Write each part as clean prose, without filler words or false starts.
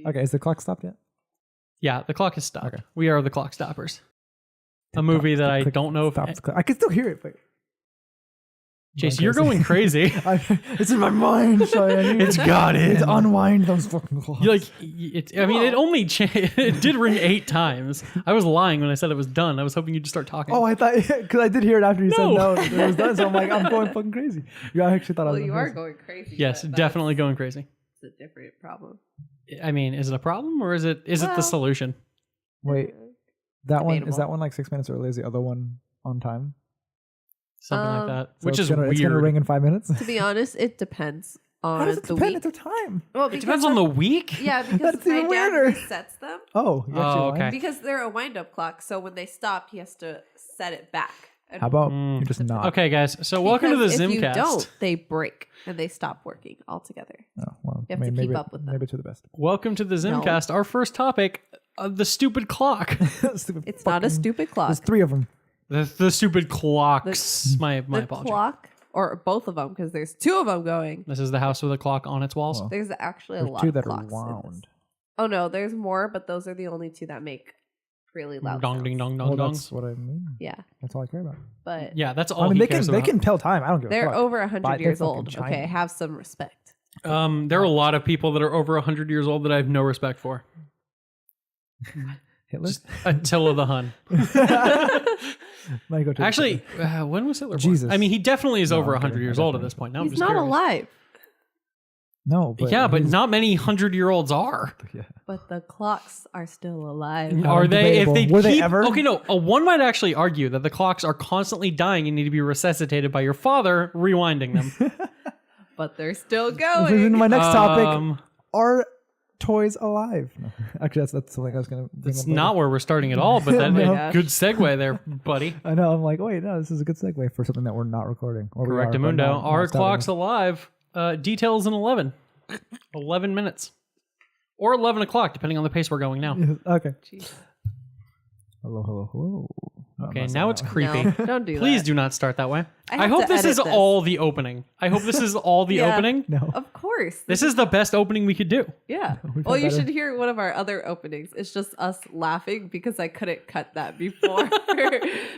Okay, is the clock stopped yet? Yeah, the clock is stopped. Okay. We are the Clock Stoppers. A movie that I don't know if... I can still hear it, but... Chase, you're going crazy. It's in my mind. Sorry, It's got it. It's unwind those fucking clocks. It only it did ring 8 times. I was lying when I said it was done. I was hoping you'd just start talking. Oh, I thought... Because I did hear it after you said no. It was done, so I'm like, I'm going fucking crazy. Yeah, I actually thought I was you are going crazy. Yes, definitely going crazy. It's a different problem. I mean, is it a problem or is it the solution? Wait, that one... Is Debatable. that one like 6 minutes early? Is the other one on time? Something like that. So Which is weird. It's going to ring in 5 minutes? To be honest, it depends on How does it the depend? week. It's a time. Well, It depends on the week? Yeah, because That's my even dad weirder. resets them. Oh, you actually okay. lying? Because they're a wind-up clock, so when they stop, he has to set it back. And How about you just not? Okay, guys. So welcome to the because if you ZymCast. don't, they break and they stop working altogether. Oh, well, You have to keep maybe, up with them. Maybe to the best. Welcome to the ZymCast. Our first topic, the stupid clock. It's not a stupid clock. There's 3 of them. The stupid clocks. My The apology. clock, or both of them, because there's 2 of them going. This is the house with a clock on its walls. Well, There's actually a There's lot 2 of that clocks are in this. wound. Oh no, there's more, but those are the only 2 that make really loud Dong, sounds. ding, dong, Well, dong, dong. that's what I mean. Yeah, That's all I care about. but Yeah, that's all I mean, he they cares can about. tell time. I don't give a they're fuck. over But 100 they're years fucking old. China. Okay, have some respect. There are a lot of people that are over 100 years old that I have no respect for. Hitler? Just Attila the Hun. Might go to Actually, when was Hitler born? Jesus. I mean, he definitely is No, over I'm 100 kidding. years old at this point. Now I'm He's just not curious. alive, No, but Yeah, but he's- not many 100-year-olds are. Yeah. but the clocks are still alive. No, Are they? If debatable. they Were keep, they ever? Okay, no. One might actually argue that the clocks are constantly dying and need to be resuscitated by your father, rewinding them. But they're still This is going. my next topic. Um, Are toys alive? No. Actually, that's something I was going to bring It's up later. not where we're starting at all, but that No. good segue there, buddy. I know. I'm like, wait, no, this is a good segue for something that we're not recording. Or we are, but Correctamundo. not Are starting. clocks alive? Details in 11. 11 minutes. Or 11 o'clock, depending on the pace we're going now. Okay. Jeez. Hello, hello, hello. No, I'm Okay, not saying now it's that one. creepy. No, don't do Please that. do not start that way. I I have hope to this edit is this. all the opening. I hope this is all the Yeah. opening. No. Of course. This is the best opening we could do. Yeah. We've Well, had you better. should hear one of our other openings. It's just us laughing because I couldn't cut that before.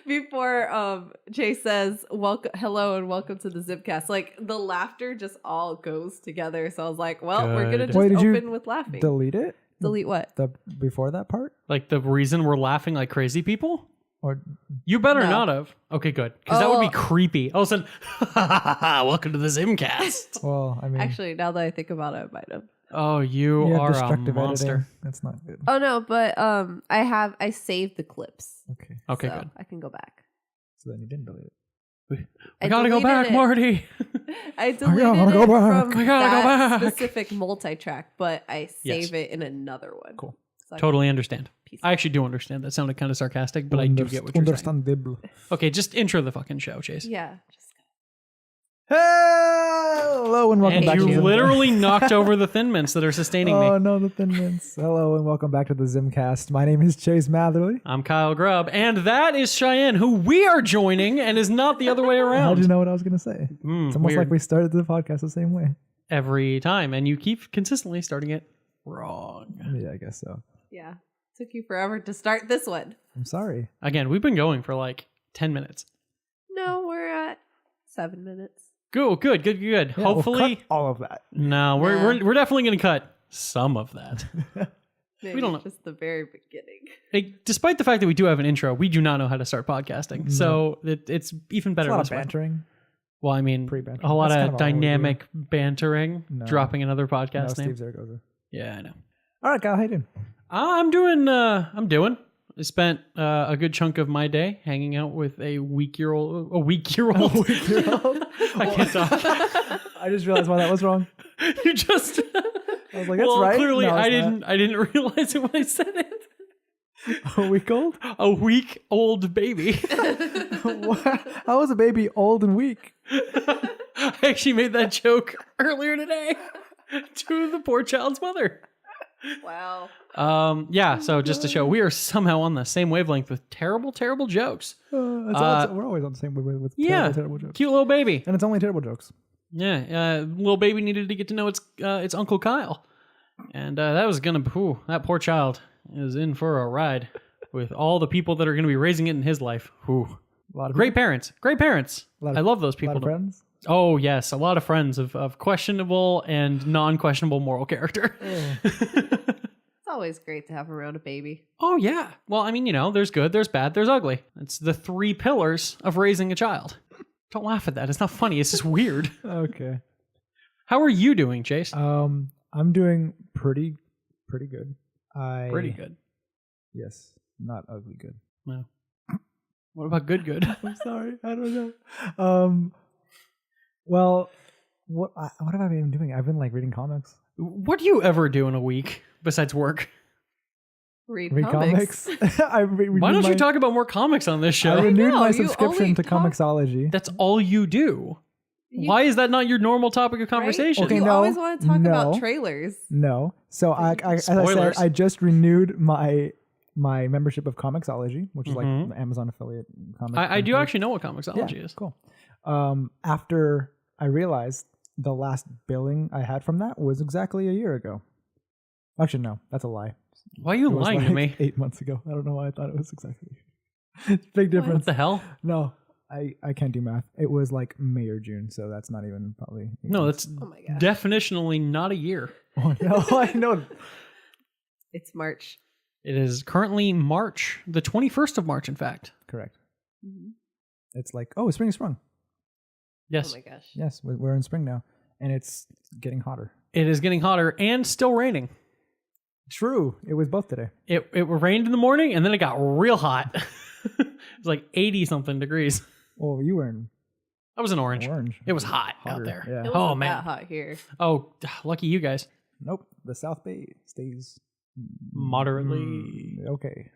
Before Jay says, "Welcome, hello, and welcome to the ZymCast." Like the laughter just all goes together. So I was like, "Well, we're gonna Good. just Wait, did you open with laughing." Delete it? Delete what? The before that part? Like the reason we're laughing like crazy people? Or You better No. not have. Okay, good. Because that would be Oh. creepy. All of a sudden, welcome to the ZymCast. well, I mean, Actually, now that I think about it, I might have. Oh, you yeah, are a destructive monster. editing. That's not good. Oh no, but I saved the clips. Okay, Okay, so good. I can go back. so then you didn't delete it. We gotta go deleted back, it. Marty. I deleted wanna it go back. from I gotta go that back. specific multi-track, but I Yes. save it in another one. Cool. So I Totally understand. piece I actually do understand. That sounded kind of sarcastic, but I do get what you're saying. Understandable. Okay, just intro the fucking show, Chase. Yeah. Just Hello and welcome And back to you the literally knocked over the Thin Mints that are sustaining Oh me. no, the Thin Mints. Hello and welcome back to the ZymCast. My name is Chase Matherly. I'm Kyle Grubb, and that is Cheyenne, who we are joining, and is not the other way How'd around. you know what I was going to say? It's almost weird. like we started the podcast the same way. Every time, and you keep consistently starting it wrong. Yeah, I guess so. yeah. Took you forever to start this one. I'm sorry. Again, we've been going for like 10 minutes. No, we're at 7 minutes. Good. Yeah, we'll Hopefully, cut all of that. no, we're definitely going to cut some of that. Maybe don't know. just the very beginning. Like, despite the fact that we do have an intro, we do not know how to start podcasting. So it's even better It's a lot this of way. bantering. Well, I mean, Pre-bantering. a lot That's of kind of all we do. dynamic bantering, No. dropping another No, podcast name. Steve Zaragoza. Yeah, I know. All right, Kyle, how you doing? I'm doing. I spent a good chunk of my day hanging out with a week-year-old. I can't talk. I just realized why that was wrong. You just. I was like, that's right. Clearly, No, I it's didn't. I didn't realize it when I said it. not. A week old? A week-old baby. How is a baby old and weak? I actually made that joke earlier today to the poor child's mother. Wow. Yeah. So just to show, we are somehow on the same wavelength with terrible jokes. We're always on the same way with terrible jokes. Cute little baby. And it's only terrible jokes. Yeah, little baby needed to get to know its Uncle Kyle, And that was going to, that poor child is in for a ride with all the people that are going to be raising it in his life. Whew. A lot of Great parents. Great parents. I love those A lot people. of friends. Oh, yes. A lot of friends of questionable and non-questionable moral character. It's always great to have around a baby. Oh, yeah. Well, I mean, there's good, there's bad, there's ugly. It's the 3 pillars of raising a child. Don't laugh at that. It's not funny. It's just weird. Okay. How are you doing, Chase? I'm doing pretty good. Pretty good. Yes, not ugly good. No. What about good? I'm sorry. I don't know. Well, what have I been doing? I've been reading comics. What do you ever do in a week besides work? Read Read comics. Why don't you talk about more comics on this I show? renewed know, my you subscription only to talk- Comixology. That's all you do. Why is that not your normal topic of conversation? Okay, You no, always want to talk about no. trailers. No. So as I Spoilers. said, I just renewed my membership of Comixology, which is like the Amazon affiliate comic. I do thing. actually know what Comixology is. Cool. After I realized the last billing I had from that was exactly a year ago. Actually, no, that's a lie. Why are you It was lying to like me? 8 months ago. I don't know why I thought it was exactly. Big difference. What the hell? No, I can't do math. It was like May or June, so that's not even probably. 8 No, months. that's Oh my gosh. definitionally not a year. Oh, no, I know. It's March. It is currently March, the 21st of March, in fact. Correct. Mhm. It's like, spring is sprung. Yes. Oh my gosh. Yes, we're in spring now, and it's getting hotter. It is getting hotter and still raining. True. It was both today. It rained in the morning and then it got real hot. It was like 80 something degrees. Oh, you were in I was in Orange. orange. It was hot Hotter, out there. yeah. It Oh, wasn't man. that hot here. Oh, lucky you guys. Nope. The South Bay stays Moderately. okay.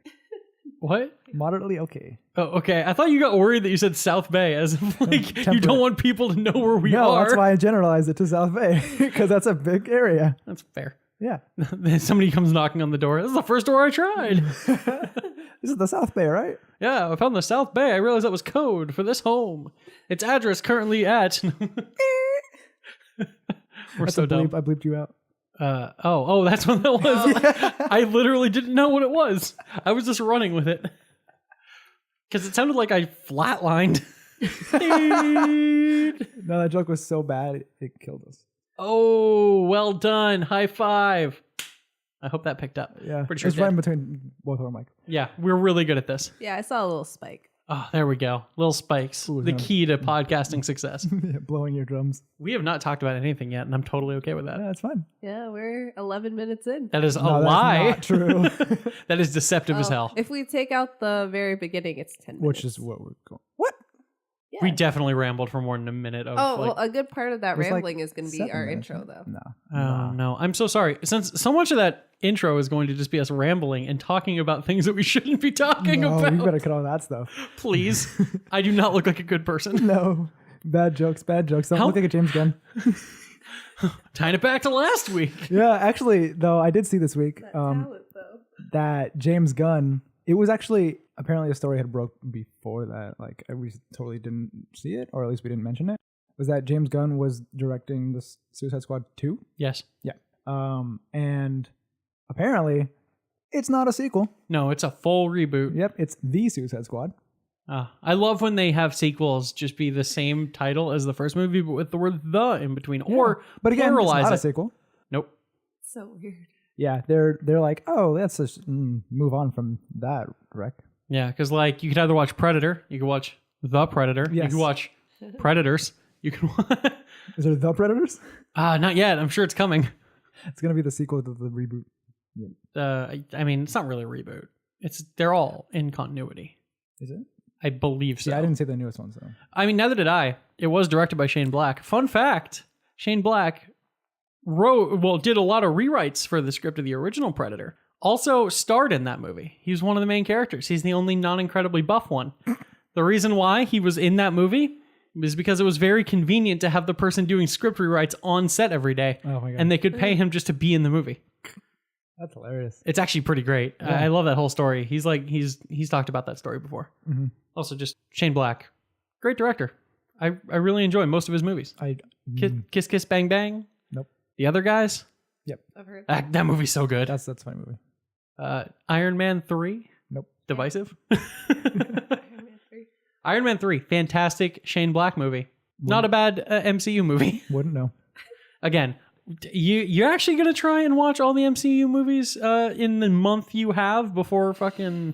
What? Moderately okay. Oh, okay. I thought you got worried that you said South Bay, as if like you Temperate. don't want people to know where we No, are. that's why I generalized it to South Bay because that's a big area. That's fair. Yeah. Then somebody comes knocking on the door. This is the first door I tried. This is the South Bay, right? Yeah, I found the South Bay. I realized that was code for this home. Its address currently at. We're That's so a dumb. bleep. I bleeped you out. Oh, that's what that was. I literally didn't know what it was. I was just running with it because it sounded like I flatlined. No, that joke was so bad it killed us. Oh, well done. High five. I hope that picked up. Yeah. Pretty sure it's it right did. in between both our mics. Yeah, we're really good at this. Yeah, I saw a little spike. Oh, there we go. Little spikes. Ooh, The yeah. key to podcasting success. Blowing your drums. We have not talked about anything yet, and I'm totally okay with that. Yeah, that's fine. Yeah, we're 11 minutes in. That is a No, that's lie. not true. That is deceptive as Oh, hell. If we take out the very beginning, it's 10 minutes. Which is what we're going. What? Yeah. We definitely rambled for more than a minute of Oh, like, well, a good part of that It was like rambling is going to be 7 our minutes, intro, right? though. No. oh no. I'm so sorry. Since so much of that intro is going to just be us rambling and talking about things that we shouldn't be talking No, about. you better cut all that stuff. Please. I do not look like a good person. No. Bad jokes. Bad jokes. Don't How- look like a James Gunn. Tying it back to last week. Yeah, actually, though, I did see this week Talent, though. that James Gunn, it was actually, apparently a story had broke before that. Like, we totally didn't see it, or at least we didn't mention it. Was that James Gunn was directing the Suicide Squad 2? Yes. Yeah. And apparently, it's not a sequel. No, it's a full reboot. Yep, it's the Suicide Squad. I love when they have sequels just be the same title as the first movie, but with the word "the" in between, or But again, it's pluralize not a it. sequel. Nope. So weird. Yeah, they're like, oh, let's just move on from that wreck. Yeah, because like you could either watch Predator, you could watch The Predator, you Yes. could watch Predators, you can. Is there The Predators? Not yet. I'm sure it's coming. It's gonna be the sequel to the reboot. I mean, it's not really a reboot. They're all in continuity. Is it? I believe so. Yeah, I didn't see the newest one, so. I mean, neither did I. It was directed by Shane Black. Fun fact: Shane Black did a lot of rewrites for the script of the original Predator. Also starred in that movie. He was one of the main characters. He's the only non-incredibly buff one. The reason why he was in that movie is because it was very convenient to have the person doing script rewrites on set every day, Oh my god. and they could pay him just to be in the movie. That's hilarious. It's actually pretty great. Yeah. I love that whole story. He's talked about that story before. Mm-hmm. Also, just Shane Black, great director. I really enjoy most of his movies. Kiss Kiss Bang Bang. Nope. The other guys, Yep. I've heard. That movie's so good. That's a funny movie. Iron Man 3. Nope. Divisive. Iron Man 3. Iron Man 3. Fantastic Shane Black movie. Not a bad MCU movie. Wouldn't know. Again, you're actually going to try and watch all the MCU movies in the month you have before fucking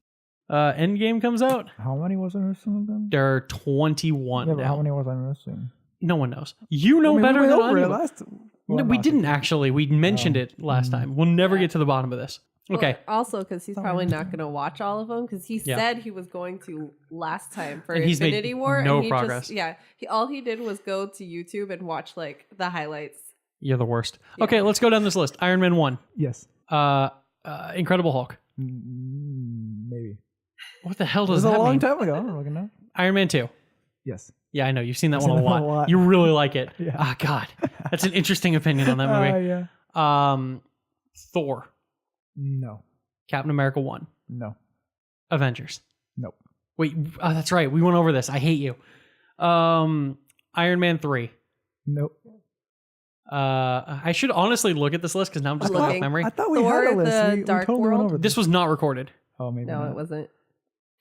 Endgame comes out? How many was I missing of them? There are 21 Yeah, but now. how many was I missing? No one knows. You know better we than went over I it do. last. No, well, we no, didn't actually. We mentioned it last time. We'll never get to the bottom of this. Okay. Well, also, because he's probably not going to watch all of them, because he Yeah. said he was going to last time for And he's made Infinity War. no and he progress. Just, all he did was go to YouTube and watch like the highlights. You're the worst. Okay, let's go down this list. Iron Man 1. Yes. Incredible Hulk. Maybe. What the hell It does was a that long mean? time ago. I don't fucking know. Iron Man 2. Yes. Yeah, I know. You've seen that I've one a seen that one a lot. lot. You really like it. Yeah. Ah, God. That's an interesting opinion on that movie. Yeah. Thor. No. Captain America 1. No. Avengers. Nope. Wait, that's right. We went over this. I hate you. Iron Man 3. Nope. I should honestly look at this list because now I'm just going off Looking. memory. I thought we Thor, had a list. the We Dark totally went World. over This was not recorded. Oh, maybe No, not. it wasn't.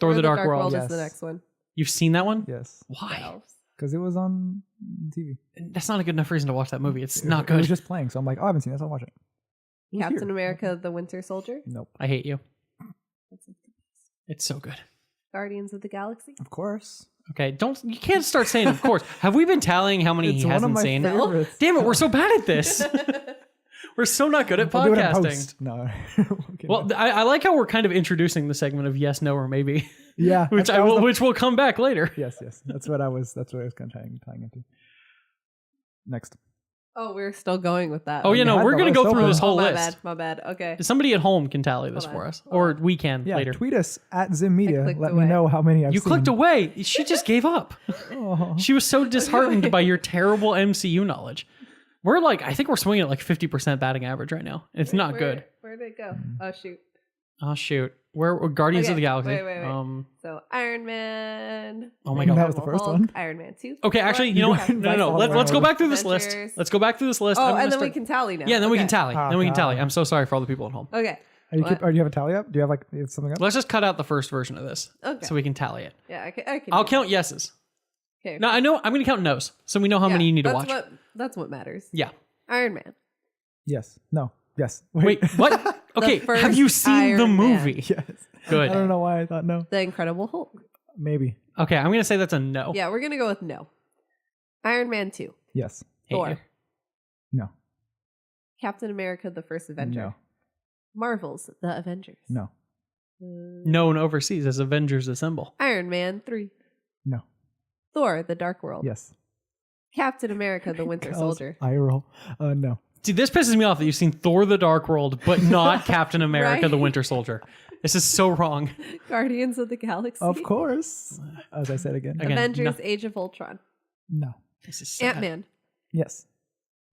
Thor Or the Dark World. is the Yes. next one. You've seen that one? Yes. Why? Elves. Because it was on TV. That's not a good enough reason to watch that movie. It's not It was good. just playing. So I'm like, oh, I haven't seen this. I'll watch it. It was Captain here. America, the Winter Soldier. Nope. I hate you. It's so good. Guardians of the Galaxy. Of course. Okay, you can't start saying of course. Have we been tallying how many It's he one of hasn't my seen? favorites. Damn it, we're so bad at this. We're so not good at I'll do it in podcasting. post. No. Okay. Well, I like how we're kind of introducing the segment of yes, no, or maybe, yeah. which which will come back later. Yes, yes. That's what I was kind of tying into. Next. Oh, we're still going with that. Oh, you no, had we're the going to list go through open. this Oh, whole my list. bad. My bad. Okay. Somebody at home can tally this Hold on. for us, Hold or we can Yeah, later. tweet us at Zim Media. clicked Let away. me know how many I've You seen. clicked away. She just gave up. Oh. She was so disheartened by your terrible MCU knowledge. I think we're swinging at like 50% batting average right now. It's not good. Where did it go? Oh, shoot. Oh shoot, we're Guardians of Okay, the Galaxy. wait. So Iron Man. Oh my God. That was the first Hulk, one. Iron Man 2. Okay, actually, you know what? No. Let's go back through this list. Avengers. Let's go back through this list. Oh, I'm gonna and then we start- can tally now. Yeah, then we can Okay. tally. Oh, Then we can tally. God. I'm so sorry for all the people at home. Okay. Do you What? have a tally up? Do you have something up? Let's just cut out the first version of this, Okay. so we can tally it. Yeah, I can I'll do count yeses. that. Okay. No, I know. I'm going to count no's, so we know how many you need to watch. That's what matters. Yeah. Iron Man. Yes. No. Yes. Wait, what? Okay, first have you seen Iron the Man. movie? Yes. Good. I don't know why I thought no. The Incredible Hulk. Maybe. Okay, I'm going to say that's a no. Yeah, we're gonna go with no. Iron Man 2. Yes. Hate Thor. you. No. Captain America: The First Avenger. No. Marvel's The Avengers. No. Known overseas as Avengers Assemble. Iron Man 3. No. Thor: The Dark World. Yes. Captain America: The Winter Kyle's Soldier. Eye roll. No. See, this pisses me off that you've seen Thor: The Dark World, but not Captain America: Right? The Winter Soldier. This is so wrong. Guardians of the Galaxy. Of course. As I said again. Again, Avengers: no. Age of Ultron. No. This is sad. Ant-Man. Yes.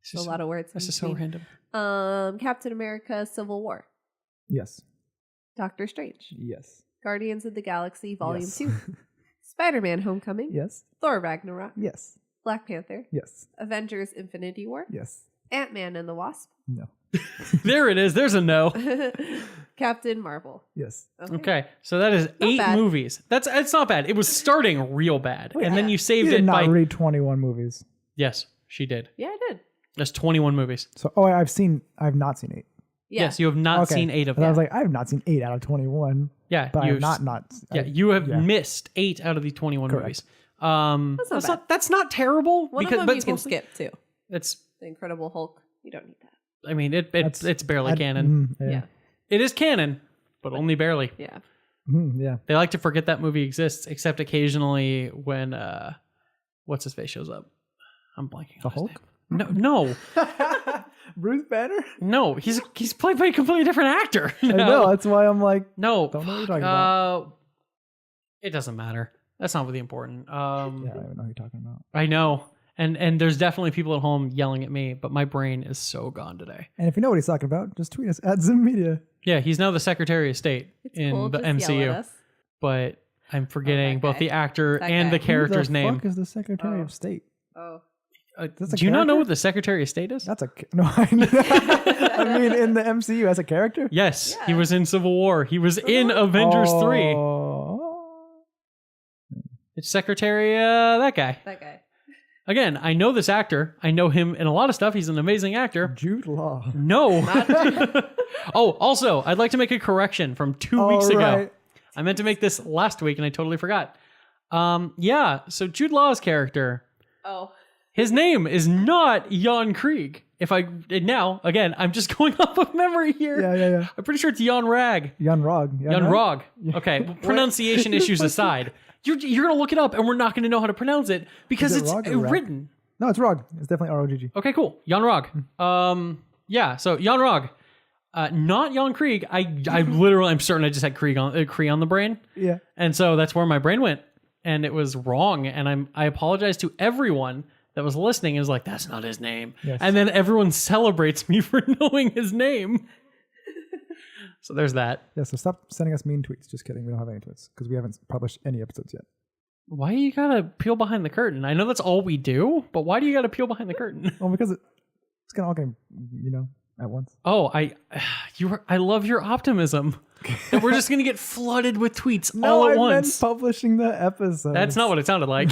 This A is lot of words. This in is so between. random. Captain America: Civil War. Yes. Doctor Strange. Yes. Guardians of the Galaxy Volume Yes. 2. Spider-Man: Homecoming. Yes. Thor: Ragnarok. Yes. Black Panther. Yes. Avengers: Infinity War. Yes. Ant-Man and the Wasp. No. There it is. There's a no. Captain Marvel. Yes. Okay, so that is 8 bad. movies. It's not bad. It was starting real bad, and then you You saved did it not by. read 21 movies. Yes, she did. Yeah, I did. That's 21 movies. So, I've not seen 8. Yeah. Yes, you have not Okay. seen 8 of And I them. was like, I have not seen 8 out of 21. Yeah, But you I'm not. Yeah, you have missed 8 out of the 21 Correct. movies. That's not bad. That's not terrible. One because, of them but you it's can mostly- skip too. It's. The Incredible Hulk. You don't need that. I mean, That's- it's barely canon. Yeah. It is canon, but only barely. Yeah. Yeah. They like to forget that movie exists, except occasionally when what's his face shows up. I'm blanking. The on his Hulk? name. No, Bruce Banner? no. He's played by a completely different actor. I know. That's why I'm like, No, Don't know what you're talking it doesn't matter. That's not really important. yeah, I don't even know who you're talking about. I know, and there's definitely people at home yelling at me, but my brain is so gone today. And if you know what he's talking about, just tweet us at Zim Media. Yeah, he's now the Secretary of State It's in cool. the Just yell at MCU, us. but I'm forgetting that both guy. the actor That and guy. the character's Who the name. fuck is the Secretary Oh. of State? Oh. That's a Do you not know character? what the Secretary of State is? That's no. I mean, in the MCU as a character. Yes, he Yeah. was in Civil War. He was in Avengers 3. Oh. It's Secretary, that guy. That guy. Again, I know this actor. I know him in a lot of stuff. He's an amazing actor. Jude Law. No. Oh, also, I'd like to make a correction from 2 weeks ago. Right. I meant to make this last week and I totally forgot. Yeah, so Jude Law's character, Oh. his name is not Jan Krieg. Now, again, I'm just going off of memory here. Yeah. I'm pretty sure it's Jan Rag. Jan Rog. Jan Rog. Okay, well, pronunciation issues aside, you're going to look it up and we're not going to know how to pronounce it because Is it it's Rog or Rag? written. No, it's Rog. It's definitely ROGG. Okay, cool. Jan Rog. Yeah, so Jan Rog. Not Jan Krieg. I'm certain I just had Krieg on the brain. Yeah. And so that's where my brain went. And it was wrong. And I apologize to everyone that was listening and was like, that's not his name. Yes. And then everyone celebrates me for knowing his name. So there's that. Yeah, so stop sending us mean tweets. Just kidding. We don't have any tweets because we haven't published any episodes yet. Why you gotta peel behind the curtain? I know that's all we do, but why do you gotta peel behind the curtain? Well, because it's gonna all game, at once. Oh, I love your optimism. That we're just gonna get flooded with tweets all at I once. meant publishing the episode. That's not what it sounded like.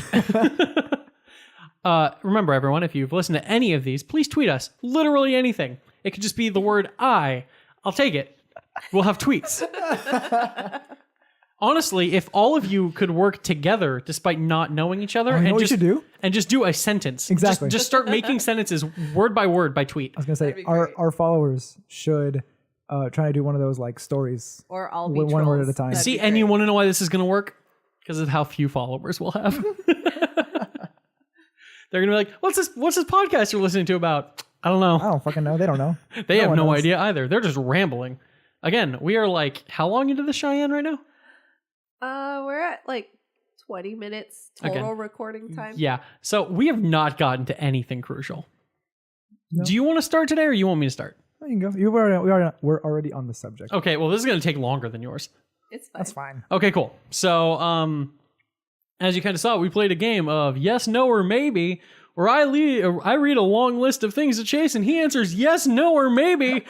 Remember, everyone, if you've listened to any of these, please tweet us. Literally anything. It could just be the word I. I'll take it. We'll have tweets. Honestly, if all of you could work together despite not knowing each other You know and what just you should do? and just do a sentence. Exactly. Just start making sentences word by word by tweet. I was gonna say That'd be our great. followers should try to do one of those like stories. Or I'll be One word at a trolls. time. That'd See, be and great. you want to know why this is going to work? Because of how few followers we'll have. They're going to be like, what's this podcast you're listening to about? I don't know. I don't fucking know. They don't know. They have one no knows. idea either. They're just rambling. Again, we are like, how long into the Cheyenne right now? We're at like 20 minutes total Okay. recording time. Yeah. So we have not gotten to anything crucial. No. Do you want to start today or you want me to start? Oh, you can go. We're already on the subject. Okay, well, this is going to take longer than yours. It's fine. That's fine. Okay, cool. So, as you kind of saw, we played a game of yes, no, or maybe, where I read a long list of things to Chase, and he answers yes, no, or maybe.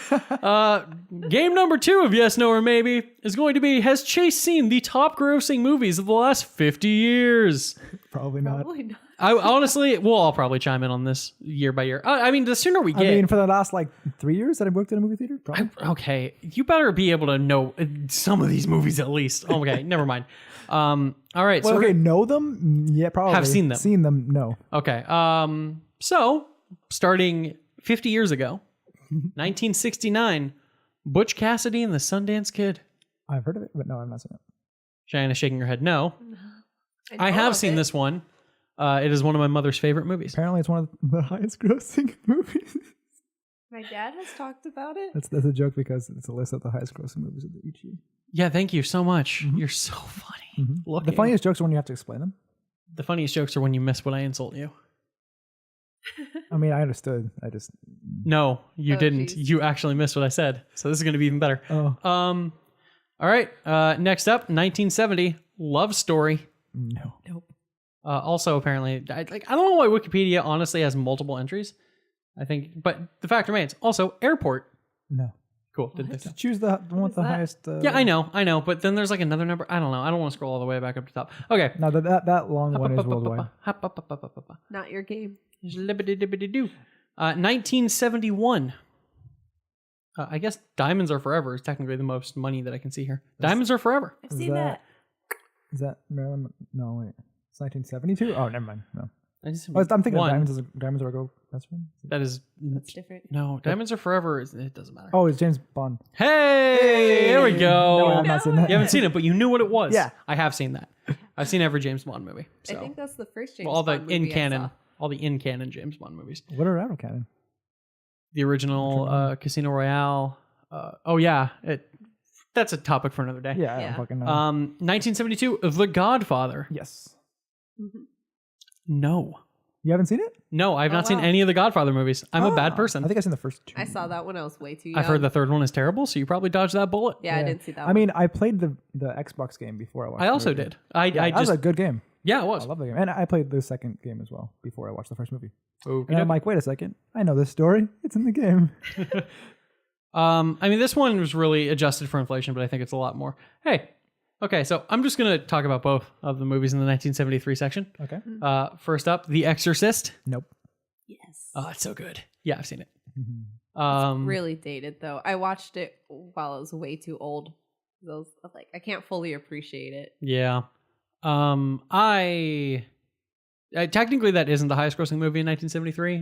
Game number 2 of yes, no, or maybe is going to be: has Chase seen the top-grossing movies of the last 50 years? Probably not. Probably not. I honestly, we'll all probably chime in on this year by year. I mean, the sooner we I get. mean, for the last like 3 years that I worked in a movie theater, probably. Okay, you better be able to know some of these movies at least. Okay, never mind. All right, Well, so okay, know them? Yeah, probably. Have seen them. Seen them? No. okay. So starting 50 years ago, 1969, Butch Cassidy and the Sundance Kid. I've heard of it, but no, I've not seen it. China shaking her head no. I know have of seen it. this one. It is one of my mother's favorite movies. Apparently, it's one of the highest grossing movies. My dad has talked about it. That's a joke because it's a list of the highest grossing movies of each year. Yeah, thank you so much. You're so funny. Looking. The funniest jokes are when you have to explain them. The funniest jokes are when you miss when I insult you. I mean, I understood. I just No, you Oh, didn't. geez. You actually missed what I said. So this is going to be even better. oh All right. Next up, 1970, Love Story. no. Nope. Also, apparently, I don't know why Wikipedia honestly has multiple entries. I think, but the fact remains. Also, Airport. No. Cool. Didn't think so. Just choose the one with the that? highest. Yeah, I know. But then there's like another number. I don't know. I don't want to scroll all the way back up to the top. Okay. No, that long one is worldwide. 1971. I guess Diamonds Are Forever is technically the most money that I can see here. Diamonds Are Forever. I've Is seen that. Is that Marilyn? No, wait. It's 1972. Oh, never mind. No. I'm thinking of 1971. Diamonds Are Go Best Friend. That is That's different. no. Diamonds Are Forever. It doesn't matter. Oh, it's James Bond. Hey, there we go. No, I have not seen that. You haven't seen it, but you knew what it was. Yeah. I have seen that. I've seen every James Bond movie. So I think that's the first James well, all the Bond movie in I canon, saw. all the in canon James Bond movies. What are out of canon? The original Casino Royale. Oh yeah, that's a topic for another day. Yeah, I Yeah. don't fucking know. 1972, The Godfather. Yes. Mhm. No, You haven't seen it? no, I've Oh, not seen wow. any of the Godfather movies. I'm a bad Ah, person. I think I've seen the first two. I saw that when I was way too young. I've heard the third one is terrible, so you probably dodged that bullet. Yeah, I didn't see that I one. mean, I played the Xbox game before I watched I the also movie. did. Yeah, I that was just a good game. Yeah, it I was. love the game. And I played the second game as well before I watched the first movie. Okey-doke. And I'm like, wait a second. I know this story. It's in the game. I mean, this one was really adjusted for inflation, but I think it's a lot more. Hey, okay, so I'm just going to talk about both of the movies in the 1973 section. Okay. First up, The Exorcist. Nope. Yes. Oh, it's so good. Yeah, I've seen it. Mhm. Really dated though. I watched it while I was way too old. I was like, I can't fully appreciate it. Yeah. Technically that isn't the highest grossing movie in 1973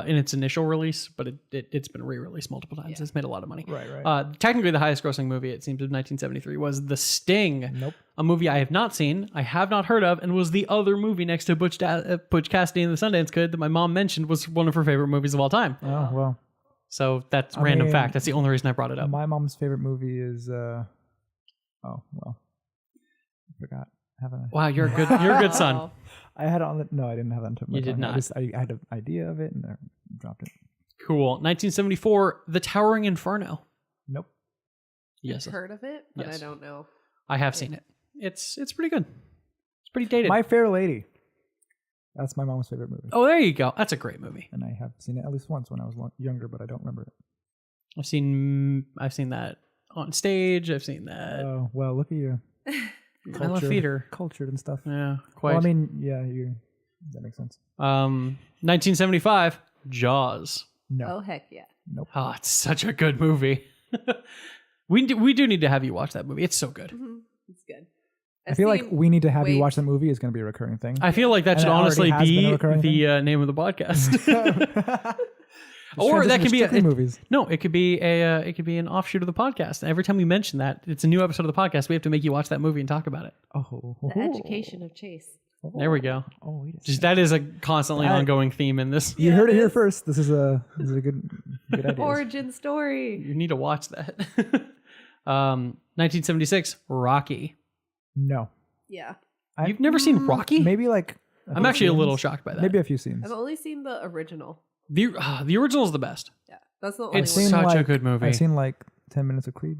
in its initial release, but it's been re-released multiple times. Yeah. It's made a lot of money. Right. Technically the highest grossing movie, it seems, of 1973 was The Sting. Nope. A movie I have not seen, I have not heard of, and was the other movie next to Butch Cassidy and the Sundance Kid that my mom mentioned was one of her favorite movies of all time. Oh, well. So that's I random mean, fact. That's the only reason I brought it up. My mom's favorite movie is, oh, well. I forgot. Wow, you're a good son. Wow. I had it on the, no, I didn't have it on top of my You did tongue. not. I had an idea of it and I dropped it. Cool. 1974, The Towering Inferno. Nope. Yes, I've heard of it, but Yes. I don't know. I have seen it. It's pretty good. It's pretty dated. My Fair Lady. That's my mom's favorite movie. Oh, there you go. That's a great movie. And I have seen it at least once when I was younger, but I don't remember it. I've seen that on stage. I've seen that. Oh, well, look at you. I love theater. Cultured and stuff. Yeah, quite. Well, I mean, yeah, that makes sense. 1975, Jaws. No. Oh heck yeah. Nope. Oh, it's such a good movie. we do need to have you watch that movie. It's so good. It's good. I feel like seen we need to have you way- watch that movie is going to be a recurring thing. I feel like that And should it already honestly has been a be recurring the name of the podcast. Or that could be movies. No, it could be an offshoot of the podcast. And every time we mention that, it's a new episode of the podcast. We have to make you watch that movie and talk about it. Oh, The Education of Chase. There we go. Oh, wait a Just second. that is a constantly ongoing theme in this. You heard it here Yes. first. This is a good idea. Origin story. You need to watch that. 1976, Rocky. No. Yeah. You've never seen Rocky? Maybe like. I'm actually a little shocked by that. Maybe a few scenes. I've only seen the original. The original is the best. Yeah. That's the only It's one. seen, such a like- good movie. I've seen like 10 minutes of Creed.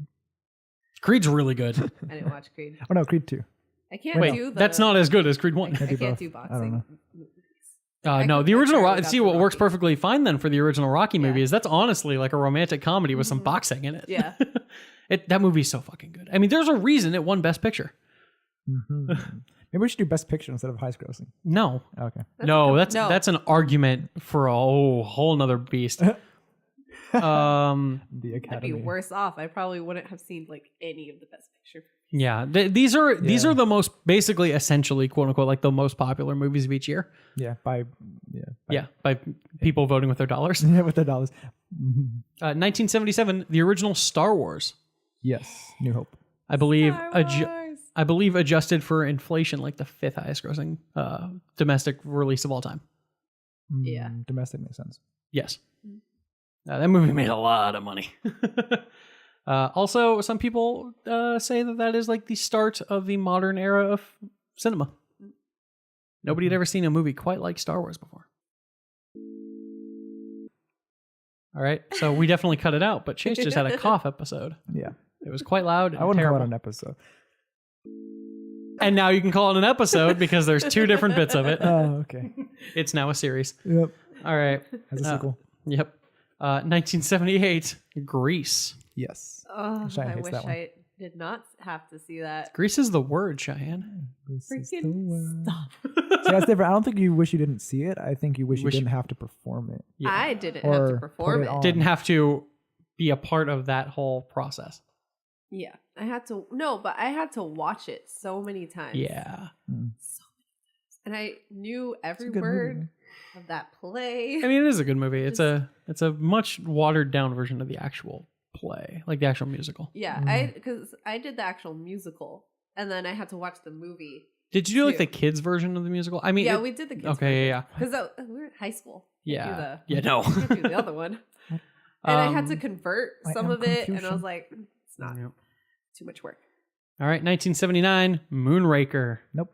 Creed's really good. I didn't watch Creed. Oh no, Creed 2. I can't Wait, do the that's not as good as Creed I 1. Maybe can't both. do I don't know. boxing movies. I No, could the original barely Rocky. got See, through what works Rocky. perfectly fine then for the original Rocky movie Yeah. is that's honestly like a romantic comedy with some boxing in it. Yeah. That movie's so fucking good. I mean, there's a reason it won Best Picture. Mhm. Maybe we should do Best Picture instead of highest grossing. No, Okay. that's an argument for a whole nother beast. The I'd Academy. be worse off. I probably wouldn't have seen like any of the Best Picture. Yeah, these are the most basically essentially quote unquote like the most popular movies of each year. Yeah, By people voting with their dollars. yeah, with their dollars. Mhm. 1977, the original Star Wars. Yes, New Hope. I believe Star Wars. I believe adjusted for inflation, like the 5th highest grossing domestic release of all time. Yeah. Domestic makes sense. Yes. That movie made a lot of money. Also, some people say that is like the start of the modern era of cinema. Nobody had ever seen a movie quite like Star Wars before. All right, so we definitely cut it out, but Chase just had a cough episode. Yeah. It was quite loud and I wouldn't terrible. call it an episode. And now you can call it an episode because there's 2 different bits of it. Oh, okay. It's now a series. Yep. All right. Has a sequel. Yep. 1978, Grease. Yes. Oh, Cheyenne I hates wish that one. I did not have to see that. Grease is the word, Cheyenne. This is the Freaking way. stop. See, that's different. I don't think you wish you didn't see it. I think you wish you Wish you- didn't have to perform it. Yeah. I didn't have to Or perform put it. it on. Didn't have to be a part of that whole process. Yeah. I had to but I had to watch it so many times. Yeah. And I knew every a good movie. word of that play. I mean, it is a good movie. It's a much watered down version of the actual play, like the actual musical. Yeah, because I did the actual musical, and then I had to watch the movie. Did you do like Too. the kids version of the musical? I mean, Yeah, we did the kids. okay, yeah, Because we were in high school. yeah, Can't do yeah. No. Can't do the other one. And I had to convert I some am of it, and I Confucian. was like, it's not Yep. too much work. All right, 1979, Moonraker. Nope.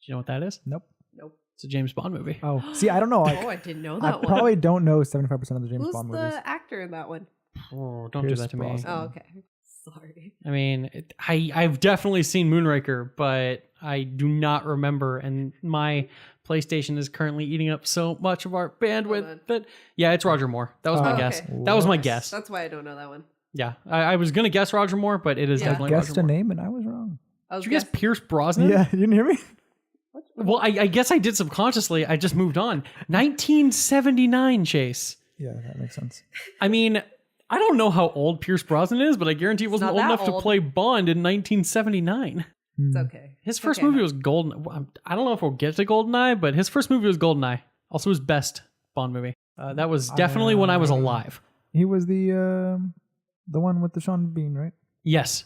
Do you know what that is? Nope. Nope. It's a James Bond movie. Oh, see, I don't know. Oh, I didn't know I that one. probably don't know 75% of the James Who's Bond the movies. actor in that one? Oh, don't do Pierce that to me. Brosnan. Oh, okay. Sorry. I mean, I've definitely seen Moonraker, but I do not remember, and my PlayStation is currently eating up so much of our bandwidth. But yeah, it's Roger Moore. That was my Oh, guess. okay. That was my guess. That's why I don't know that one. Yeah, I was gonna guess Roger Moore, but it is Yeah. definitely Guessed Roger a Moore. name and I was wrong. Did you guess Pierce Brosnan? Yeah, you didn't hear me? Well, I guess I did subconsciously. I just moved on. 1979, Chase. Yeah, that makes sense. I mean, I don't know how old Pierce Brosnan is, but I guarantee he wasn't not old that enough to old. play Bond in 1979. It's okay. His It's first okay. movie was Golden. I don't know if we'll get to Goldeneye, but his first movie was Goldeneye. Also his best Bond movie. That was definitely when I was alive. He was the one with the Sean Bean, right? Yes.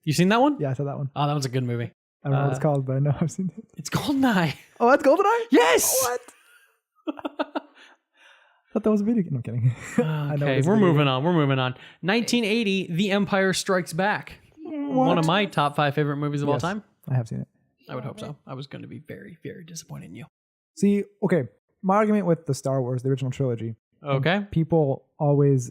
You seen that one? Yeah, I saw that one. Oh, that was a good movie. I don't know what it's called, but I know I've seen it. It's Goldeneye. Oh, that's GoldenEye? Yes. What? I thought that was a video game. No, I'm kidding. I know Okay, it's a we're video moving game. on. We're moving on. 1980, The Empire Strikes Back. One of my top 5 favorite movies of all Yes, time. I have seen it. I would hope so. I was going to be very, very disappointed in you. See, okay, my argument with the Star Wars, the original trilogy, Okay. people always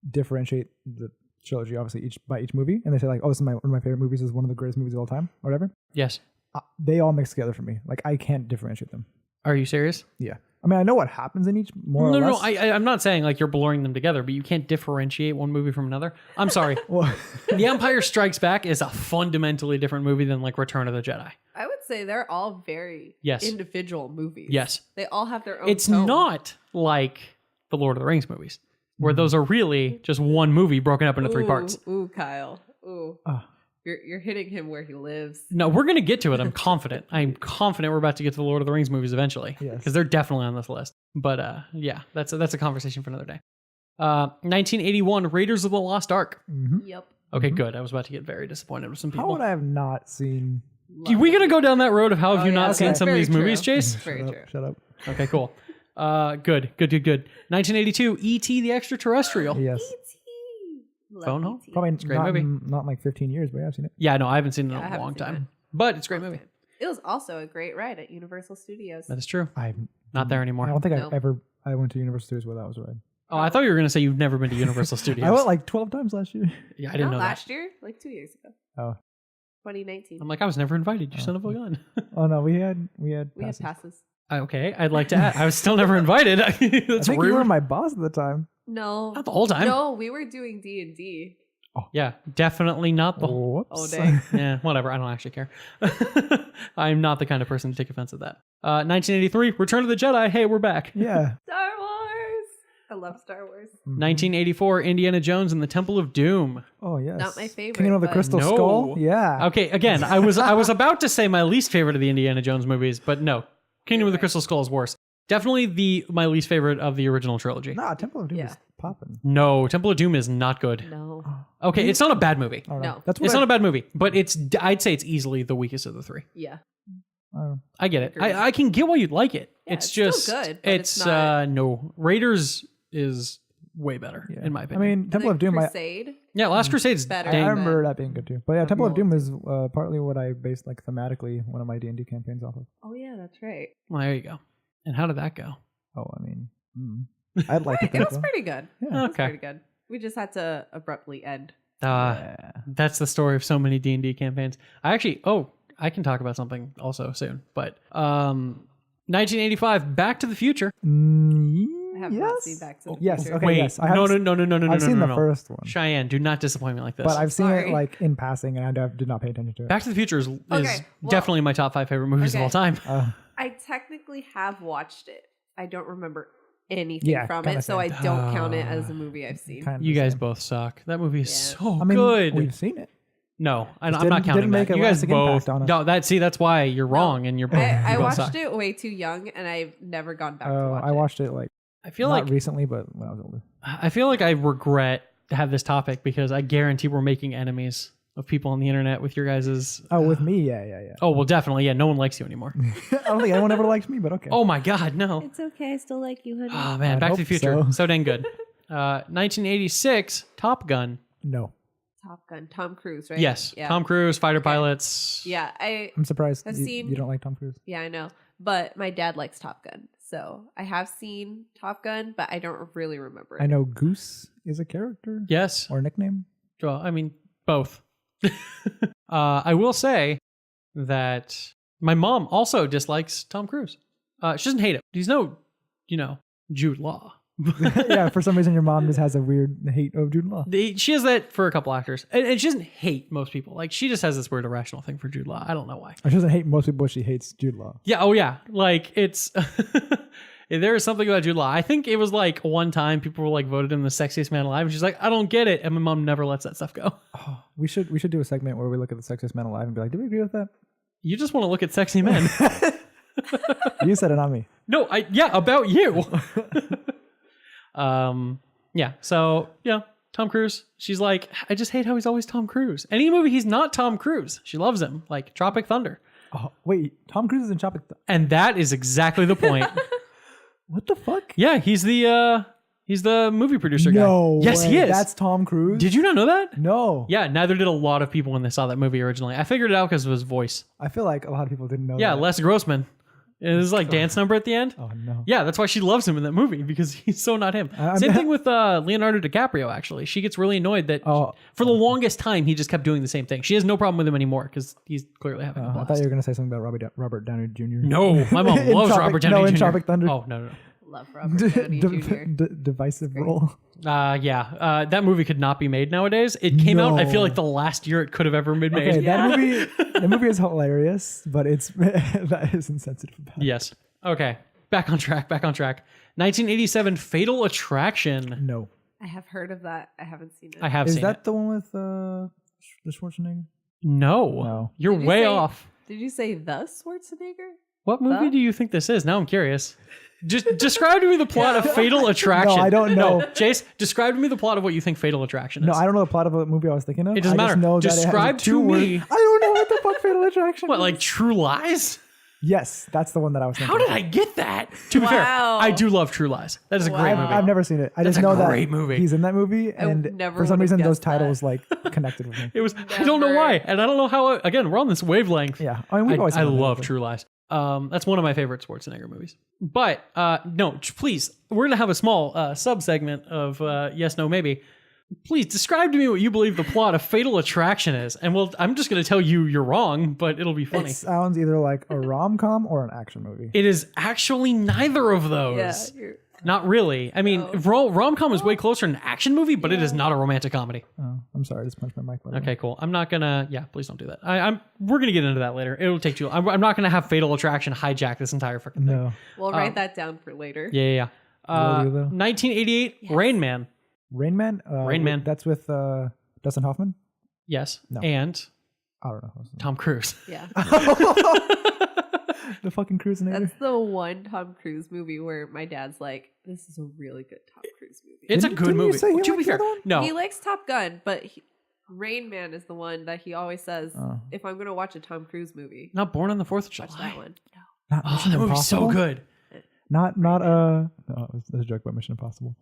differentiate the trilogy, obviously, each movie, and they say like, "Oh, this is one of my favorite movies. This is one of the greatest movies of all time," or whatever. Yes. They all mix together for me. Like, I can't differentiate them. Are you serious? Yeah, I mean, I know what happens in each more or No, less. I'm not saying like you're blurring them together, but you can't differentiate one movie from another. I'm sorry. Well, The Empire Strikes Back is a fundamentally different movie than like Return of the Jedi. I would say they're all very Yes. individual movies. Yes. They all have their own It's tone. not like the Lord of the Rings movies, where those are really just one movie broken up into 3 parts. Ooh, Kyle. Ooh. Ah. You're hitting him where he lives. No, we're going to get to it. I'm confident. I'm confident we're about to get to the Lord of the Rings movies eventually. Yes. Because they're definitely on this list. But yeah, that's a conversation for another day. 1981, Raiders of the Lost Ark. Yep. Okay, good. I was about to get very disappointed with some how people. would I have not seen? Are we going to go down that road of how have Oh, you yeah, not okay. seen some of Very these movies, true. Chase? Very true. Shut up. Okay, cool. Good. 1982, E.T. the Extraterrestrial. Yes, Phone home? probably a great not, movie. not in like 15 years, but yeah, I've seen it. Yeah, no, I haven't seen it Yeah, I in a haven't long seen time. But it's a great movie. It was also a great ride at Universal Studios. That is true. I'm Not there I anymore. don't think No. I went to Universal Studios where that was a ride. Oh, I thought you were going to say you've never been to Universal Studios. I went like 12 times last year. Yeah, I didn't Not know last that. year, like 2 years ago. Oh, 2019. I'm like, I was never invited. You Oh. son of a gun. oh no, we had we had passes. passes. Okay, I'd like to add. I was still never invited. I That's think you were rude. my boss at the time. No. Not the whole time. No, we were doing D&D. Yeah, definitely not the whole. Whoops. Oh, dang. Yeah, whatever. I don't actually care. I'm not the kind of person to take offense at that. 1983, Return of the Jedi. Hey, we're back. Yeah. Star Wars. I love Star Wars. 1984, Indiana Jones and the Temple of Doom. Oh yes. Not my favorite, Kingdom of the but- Crystal No. Skull. Yeah. Okay, again, I was about to say my least favorite of the Indiana Jones movies, but no, Kingdom of the right. Crystal Skull is worse. Definitely my least favorite of the original trilogy. Nah, Temple of Doom Yeah. is popping. No, Temple of Doom is not good. No. Okay, it's not a bad movie. I don't know. No. That's what It's not a bad movie, but I'd say it's easily the weakest of the 3. Yeah. I don't know. I get it. Agreed. I can get why you'd like it. Yeah, it's it's still just good, but it's it's not- no, Raiders is way better Yeah. in my I opinion. mean, Temple The of Doom. Crusade. Yeah, Last Crusade's Better. I dang. remember that being good too. But yeah, Temple of Real. Doom is partly what I based like thematically one of my D&D campaigns off of. Oh yeah, that's right. Well, there you go. And how did that go? Oh, I mean, I'd like to It think was so. pretty good. Yeah. It was Okay. pretty good. We just had to abruptly end. Yeah. That's the story of so many D&D campaigns. I can talk about something also soon. But 1985, Back to the Future. I have not Yes. seen Back to the Yes. Future. Okay. Wait, yes. I have no. I've seen the no. first one, Cheyenne, do not disappoint me like this. but I've seen it Sorry. like in passing, and I did not pay attention to it. Back to the Future is well- definitely my top 5 favorite movies of Okay. all time. I technically have watched it. I don't remember anything Yeah, from kinda it, so I same. don't count it as a movie I've seen. Kind of You the guys same. both suck. That movie is Yeah. so I mean, good. we've seen it. No, I'm Just not didn't counting make that. a You guys lasting both. impact on us. No, that's why you're wrong, and you're both. I you both watched suck. it way too young, and I've never gone back to Oh, watch I it. watched it like I feel not like recently, but when I was older. I feel like I regret to have this topic because I guarantee we're making enemies of people on the internet with your guys's. Oh, with me, yeah. Oh well, definitely. Yeah, no one likes you anymore. I don't think anyone ever liked me, but okay. Oh my God, no. It's okay. I still like you, honey. Oh man, I'd Back to the hope Future, so. so dang good. 1986, Top Gun. No, Top Gun, Tom Cruise, right? Yes, Yeah. Tom Cruise, fighter pilots. Yeah, I'm surprised I've you, seen- you don't like Tom Cruise. I know. But my dad likes Top Gun, so I have seen Top Gun, but I don't really remember it. I know Goose is a character Yes. or a nickname. Well, I mean both. I will say that my mom also dislikes Tom Cruise. She doesn't hate him. He's no, Jude Law. Yeah, for some reason your mom just has a weird hate of Jude Law. She has that for a couple actors. And she doesn't hate most people. Like, she just has this weird irrational thing for Jude Law. I don't know why. She doesn't hate most people, she hates Jude Law. Yeah, oh yeah. Like, it's... there is something about Jude Law. I think it was like one time people were like voted him the sexiest man alive. And she's like, I don't get it. And my mom never lets that stuff go. Oh, we should do a segment where we look at the sexiest man alive and be like, do we agree with that? You just want to look at sexy men. You said it, not me. No, about you. Yeah. So, Tom Cruise. She's like, I just hate how he's always Tom Cruise. Any movie he's not Tom Cruise, she loves him. Like Tropic Thunder. Oh, wait, Tom Cruise is in Tropic Thunder. And that is exactly the point. What the fuck? Yeah, he's the movie producer guy. No, yes, way. he is. That's Tom Cruise. Did you not know that? No. Yeah, neither did a lot of people when they saw that movie originally. I figured it out because of his voice. I feel like a lot of people didn't know. Yeah, that. Les Grossman. It was like dance number at the end. Oh no. Yeah, that's why she loves him in that movie, because he's so not him. Same thing with Leonardo DiCaprio, actually. She gets really annoyed that for the longest time, he just kept doing the same thing. She has no problem with him anymore because he's clearly having a blast. I thought you were going to say something about Robert Downey Jr. No, my mom loves Robert Downey Jr. in Tropic Thunder. Oh, no. Love Robert Downey Jr. Divisive role. That movie could not be made nowadays. It came out, I feel like, the last year it could have ever been made. Okay, that movie is hilarious, but that is insensitive about it. Yes. Okay. Back on track. 1987 Fatal Attraction. No. I have heard of that. I haven't seen it. I have Is seen that it. the one with the Schwarzenegger? No. You're Did you way say- off. Did you say the Schwarzenegger? What movie The? do you think this is? Now I'm curious. Just describe to me the plot of Fatal Attraction. No, I don't know. No, Chase, describe to me the plot of what you think Fatal Attraction is. No, I don't know the plot of the movie I was thinking of. It doesn't I matter. Just know Describe that it has to me. I don't know what the fuck Fatal Attraction What, is. like True Lies? Yes, that's the one that I was thinking. How did I get that? To be fair, Wow. I do love True Lies. That is a great Wow. movie. I've never seen it. I That's just a know great that movie. he's in that movie, and never for some would've reason those guessed that. titles like connected with me. It was. I don't know why, and I don't know how. Again, we're on this wavelength. Yeah, I mean we've always. I known that, love but- True Lies. That's one of my favorite Schwarzenegger movies. But no, please, we're gonna have a small sub segment of yes, no, maybe. Please describe to me what you believe the plot of Fatal Attraction is, and I'm just gonna tell you you're wrong, but it'll be funny. It sounds either like a rom-com or an action movie. It is actually neither of those. Yeah. Not really. I mean, rom-com is way closer to an action movie, but it is not a romantic comedy. Oh, I'm sorry, I just punched my mic. by the way. Okay, cool. I'm not gonna. Yeah, please don't do that. We're gonna get into that later. It'll take too long. I'm not gonna have Fatal Attraction hijack this entire freaking thing. No. We'll write that down for later. Yeah. Will you, though? 1988, Yes. Rain Man. Rain Man. Rain Man. That's with Dustin Hoffman. Yes. No. And I don't know. Tom Cruise. Yeah. The fucking cruising. That's the one Tom Cruise movie where my dad's like, this is a really good Tom Cruise movie. It's a Didn't- good didn't you movie. say he To be liked the fair, other one? no. He likes Top Gun, but Rain Man is the one that he always says, Oh. if I'm going to watch a Tom Cruise movie, Not Born on the 4th of watch July. that one. No. Not Oh, Mission that movie's so Impossible? good. No, it was a joke about Mission Impossible.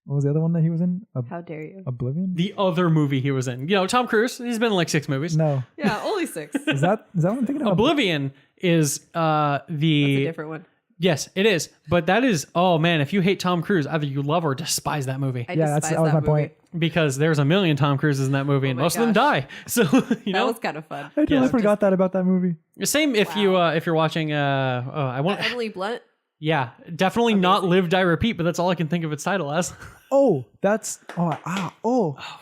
What was the other one that he was in? How dare you? Oblivion? The other movie he was in. Tom Cruise, he's been in like 6 movies. No. Yeah, only 6. That's Is that what I'm thinking of? Oblivion is a the... different one. Yes, it is. But that is... Oh, man, if you hate Tom Cruise, either you love or despise that movie. I Yeah, despise that was my movie. point. Because there's a million Tom Cruises in that movie, and my most of them gosh. die. So, That know? was kind of fun. I totally Yes. forgot that about that movie. Same if you're watching... I want... Emily Blunt. Yeah, definitely not Live, Die, Repeat, but that's all I can think of its title as. Oh, that's What's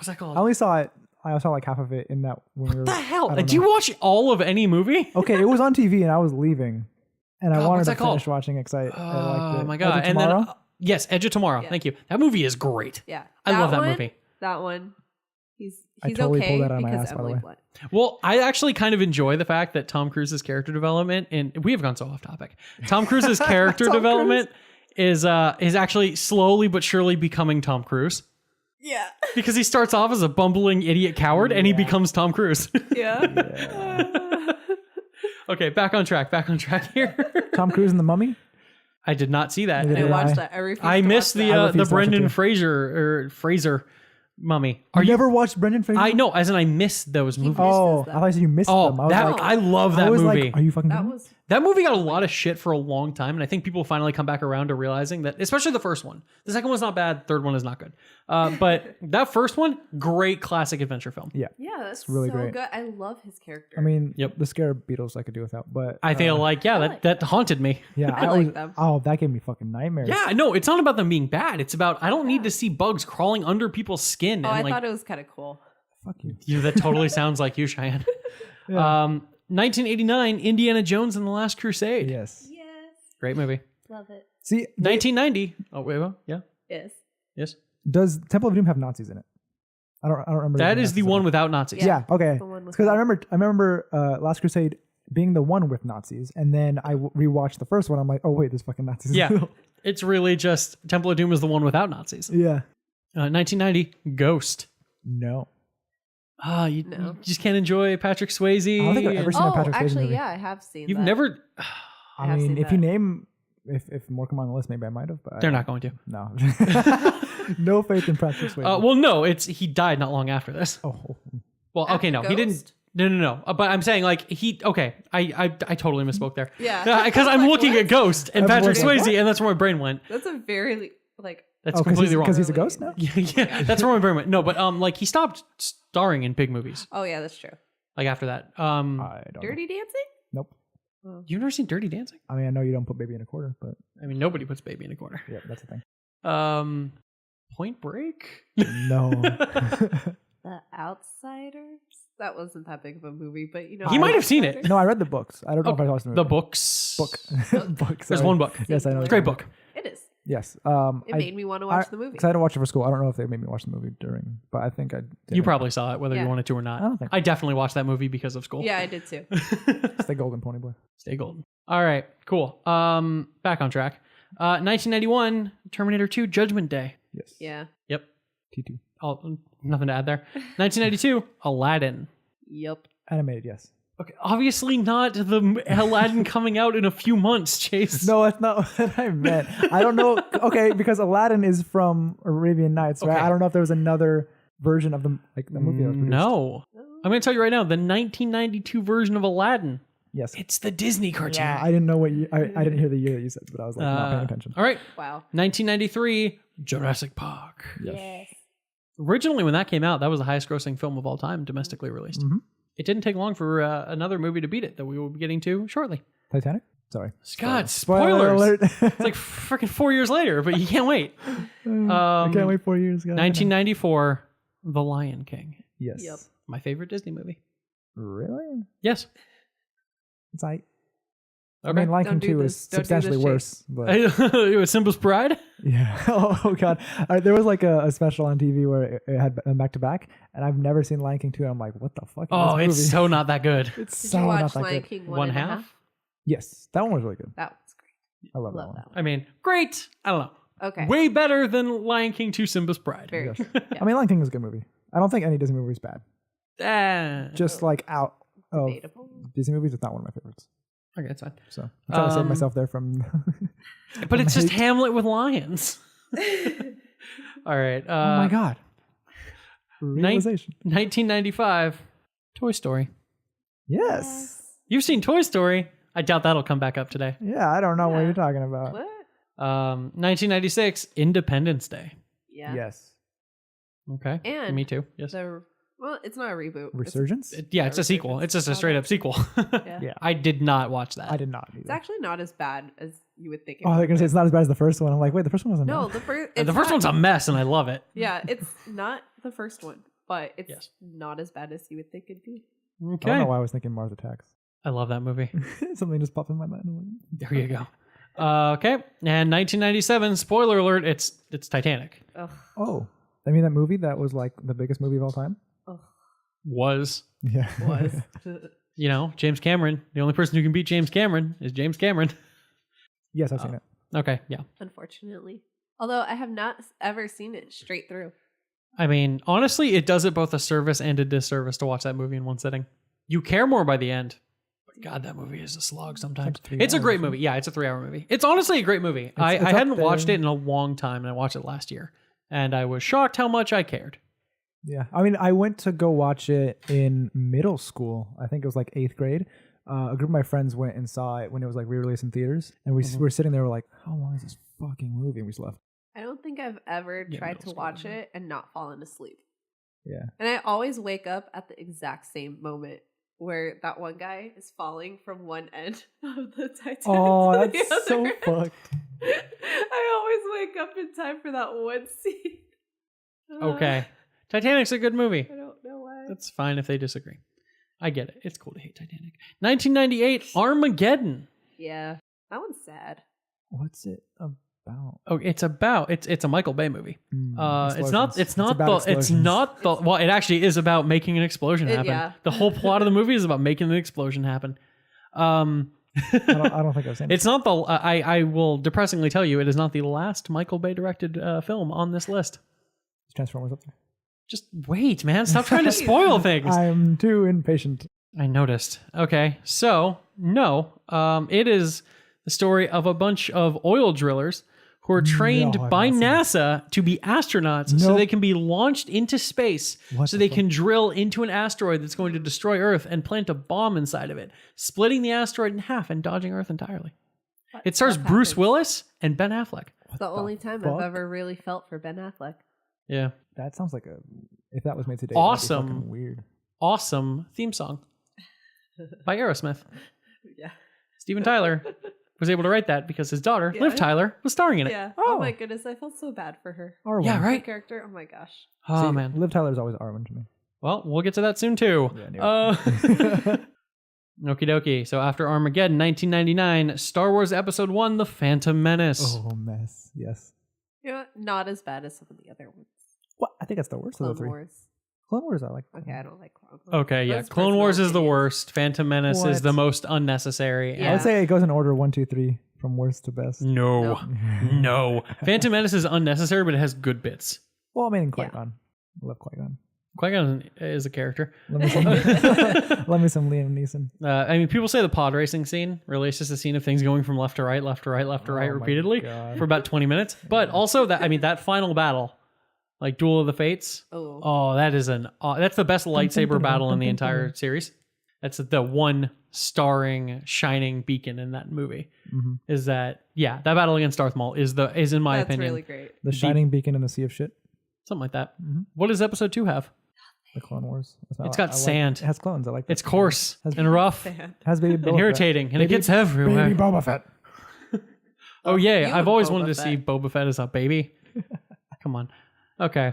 that called? I only saw it. I saw like half of it in that. When we were, What the hell? I don't Do you know. watch all of any movie? Okay, it was on TV and I was leaving, and I God, wanted what's to that called? finish watching it because I liked it. Oh my Edge god! of And then Tomorrow? yes, Edge of Tomorrow. Yeah. Thank you. That movie is great. Yeah. I love that one, movie. That one. He's I totally okay pulled that out of my because ass, by the Emily way. Blunt. Well, I actually kind of enjoy the fact that Tom Cruise's character development, and we have gone so off topic. Tom Cruise's character Tom development is actually slowly but surely becoming Tom Cruise. Yeah. Because he starts off as a bumbling idiot coward and he becomes Tom Cruise. Yeah. Okay, back on track here. Tom Cruise and the Mummy. I did not see that. Neither I did watched I. that. I refused I to missed watch the that. refuse to watch it Brendan too. Fraser mummy. You never watched Brendan Fraser? I know, as in I missed those movies. Oh, missed I thought you missed Oh, them. I was that like, I love that I was movie. like, are you fucking That kidding me? was That movie got a lot of shit for a long time, and I think people finally come back around to realizing that, especially the first one. The second one's not bad. Third one is not good. But that first one, great classic adventure film. Yeah, that's really so great. good. I love his character. I mean, Yep. the scare beetles I could do without, but I feel like, that haunted me. yeah, I like them. Oh, that gave me fucking nightmares. Yeah, no, it's not about them being bad. It's about, I don't need to see bugs crawling under people's skin. I And thought it was kind of cool. Fuck you. that totally sounds like you, Cheyenne. Yeah. 1989, Indiana Jones and the Last Crusade. Yes. Yes, Great movie. love it. See, 1990. Oh, wait, well, yeah. Yes. Yes. does Temple of Doom have Nazis in it? I don't remember. That there is the being Nazis one in without Nazis. it. Yeah. Okay. the one with Because I remember Last Crusade being the one with Nazis, and then I rewatched the first one. I'm like, oh wait, there's fucking Nazis. Yeah. It's really just Temple of Doom is the one without Nazis. Yeah. 1990, Ghost. No. You No. just can't enjoy Patrick Swayze. I don't think I've ever seen a Oh, Patrick Swayze actually, movie. yeah, I have seen. You've that. never. I I have mean, seen if you that. name, if more come on the list, maybe I might have. But They're not going to. No. No faith in Patrick Swayze. Well, no, he died not long after this. Oh. Well, okay, no, After he didn't. Ghost? No. But I'm saying like okay, I totally misspoke there. Yeah. Because I'm Like, looking what? at Ghost and That's Patrick what- Swayze, and that's where my brain went. That's a very like. That's Oh, completely wrong. because he's a ghost now. yeah, that's where my brain went. No, but like he stopped starring in big movies Oh yeah, that's true. like after that. I don't know. Dirty Dancing. Nope. You've never seen Dirty Dancing? I mean, I know you don't put baby in a quarter, but I mean, nobody puts baby in a corner. yeah, that's the thing. Point Break. No. The Outsiders. That wasn't that big of a movie, but you know. He might have seen it. No, I read the books. I don't know if I watched the movie. The books. book. Book. There's sorry. one book. Yes, I know. Great book. It is. Yes. It made me want to watch the movie. Because I didn't watch it for school. I don't know if they made me watch the movie during, but I think I did. You probably saw it, whether you Yeah. wanted to or not. I don't think I definitely watched that movie because of school. Yeah, I did too. It's the Golden Pony Boy. Stay golden. All right, cool. Back on track. 1991, Terminator 2, Judgment Day. Yes. Yeah. Yep. T2. Nothing to add there. 1992, Aladdin. Yep. Animated, yes. Okay, obviously not the Aladdin coming out in a few months, Chase. No, that's not what I meant. I don't know. Okay, because Aladdin is from Arabian Nights, right? Okay. I don't know if there was another version of the movie that was produced. No. I'm going to tell you right now, the 1992 version of Aladdin. Yes. It's the Disney cartoon. Yeah, I didn't know what you. I didn't hear the year that you said, but I was like not paying attention. All right. Wow. 1993, Jurassic Park. Yes. Originally, when that came out, that was the highest grossing film of all time, domestically released. Mhm. It didn't take long for another movie to beat it that we will be getting to shortly. Titanic. Sorry. God, Spoiler spoilers. alert. It's like freaking 4 years later, but you can't wait. I can't wait 4 years. God. 1994, The Lion King. Yes. Yep. My favorite Disney movie. Really? Yes. It's like. Okay. I mean, Lion King Don't do 2 this. is Don't do substantially this, worse, but it was Simba's Pride. yeah. Oh God. There was like a special on TV where it had back to back, and I've never seen Lion King 2. And I'm like, what the fuck? Is Oh, this it's movie? so not that good. It's Did so you not watch that Lion good. King One and a half? Yes, that one was really good. That was great. I love that Love one. that one. I mean, great. I don't know. Okay. Way better than Lion King 2 Simba's Pride. Very Yes. true. Yeah. I mean, Lion King is a good movie. I don't think any Disney movie is bad. Just like out of Debatable. Disney movies, it's not one of my favorites. Okay, that's fine. So I'm trying to save Um, myself there from. But it's just hate. Hamlet with lions. All right. Oh my God. Realization. 1995, Toy Story. Yes. You've seen Toy Story. I doubt that'll come back up today. Yeah, I don't know what Yeah. you're talking about. What? 1996, Independence Day. Yeah. Yes. Okay. And me too. Yes. Well, it's not a reboot. Resurgence? Yeah, it's a sequel. It's just a straight up sequel. Yeah. Yeah. I did not watch that. I did not. It's Either. actually not as bad as you would think. Oh, they're gonna say it's not as bad as the first one. I'm like, wait, the first one wasn't. No, bad. the first. The first one's a mess, and I love it. Yeah, it's not the first one, but it's Yes. not as bad as you would think it'd be. I don't Okay. know why I was thinking Mars Attacks. I love that movie. Something just popped in my mind. I'm like, There you go. Okay. And 1997, spoiler alert, it's Titanic. Ugh. oh, I mean that movie that was like the biggest movie of all time. Ugh. Was. Yeah. Was. You know, James Cameron. The only person who can beat James Cameron is James Cameron. Yes, I've seen it. Okay, yeah. Unfortunately. Although I have not ever seen it straight through. I mean, honestly, it does it both a service and a disservice to watch that movie in one sitting. You care more by the end. But God, that movie is a slog sometimes. It's like 3 It's a great hours. movie. Yeah, it's a 3-hour movie. It's honestly a great movie. I it's up hadn't watched there. it in a long time, and I watched it last year. And I was shocked how much I cared. Yeah, I mean, I went to go watch it in middle school. I think it was like 8th grade. a group of my friends went and saw it when it was like re-released in theaters, and we were sitting there, we're like, how long is this fucking movie? And we just left. I don't think I've ever tried no to watch it and not fallen asleep. Yeah. And I always wake up at the exact same moment where that one guy is falling from one end of the Titanic. Oh, to the that's so other. fucked. I always wake up in time for that one scene. Okay. Titanic's a good movie. I don't know why. That's fine if they disagree. I get it. It's cool to hate Titanic. 1998, Armageddon. Yeah, that one's sad. What's it about? Oh, it's a Michael Bay movie. Explosions. It's not about the well, it actually is about making an explosion happen. Yeah. The whole plot of the movie is about making an explosion happen. I don't think I've seen it. It's not the I will depressingly tell you, it is not the last Michael Bay directed film on this list. Is Transformers up there? Just wait, man. Stop trying to spoil things. I'm too impatient. I noticed. Okay, so no, it is the story of a bunch of oil drillers who are trained No, I've by not seen NASA to be astronauts so Nope. they can be launched into space What so the they can drill into an asteroid that's going to destroy Earth and plant a bomb inside of it, splitting the asteroid in half and dodging Earth entirely. It stars What Bruce happens? Willis and Ben Affleck. It's the only time fuck? I've ever really felt for Ben Affleck. Yeah. That sounds like if that was made today, Awesome. that'd be fucking weird. Awesome theme song by Aerosmith. Yeah. Steven Tyler was able to write that because his daughter, Yeah. Liv Tyler, was starring in it. Yeah. Oh. Oh my goodness, I felt so bad for her. Arwen. Yeah, Her right? character. Oh my gosh. Oh, See, man. Liv Tyler's always Arwen to me. Well, we'll get to that soon, too. Yeah, anyway. Okie dokie. So after Armageddon, 1999, Star Wars Episode 1, The Phantom Menace. Oh, mess. Yes. You know what? Not as bad as some of the other ones. What? I think that's the worst of Clone the three. Wars. Clone Wars, I like. Okay, I don't like Clone Wars. Okay, yeah. That's Clone personal Wars is the opinions. worst. Phantom Menace is What? the most unnecessary. Yeah. I would say it goes in order 1, 2, 3 from worst to best. No. No. Phantom Menace is unnecessary, but it has good bits. Well, I mean, Qui-Gon. I love Qui-Gon. Qui-Gon is a character. Let me some Liam Neeson. I mean, people say the pod racing scene really is just a scene of things going from left to right, left to right, left to right Oh my repeatedly God. for about 20 minutes. But also that final battle, like Duel of the Fates. Oh. Oh, that is that's the best lightsaber battle in the entire series. That's the one starring shining beacon in that movie. Mm-hmm. Is that that battle against Darth Maul is in my That's opinion really great. The shining beacon in the sea of shit. something like that. Mhm. What does Episode 2 have? The Clone Wars. It's got sand. It has clones. I like that. It's coarse Has- and rough Sad. Has baby Boba and Fett. irritating, and it Baby- gets everywhere. Baby Boba Fett. Oh yeah, You I've and always Boba wanted to Fett. see Boba Fett as a baby. Come on. Okay.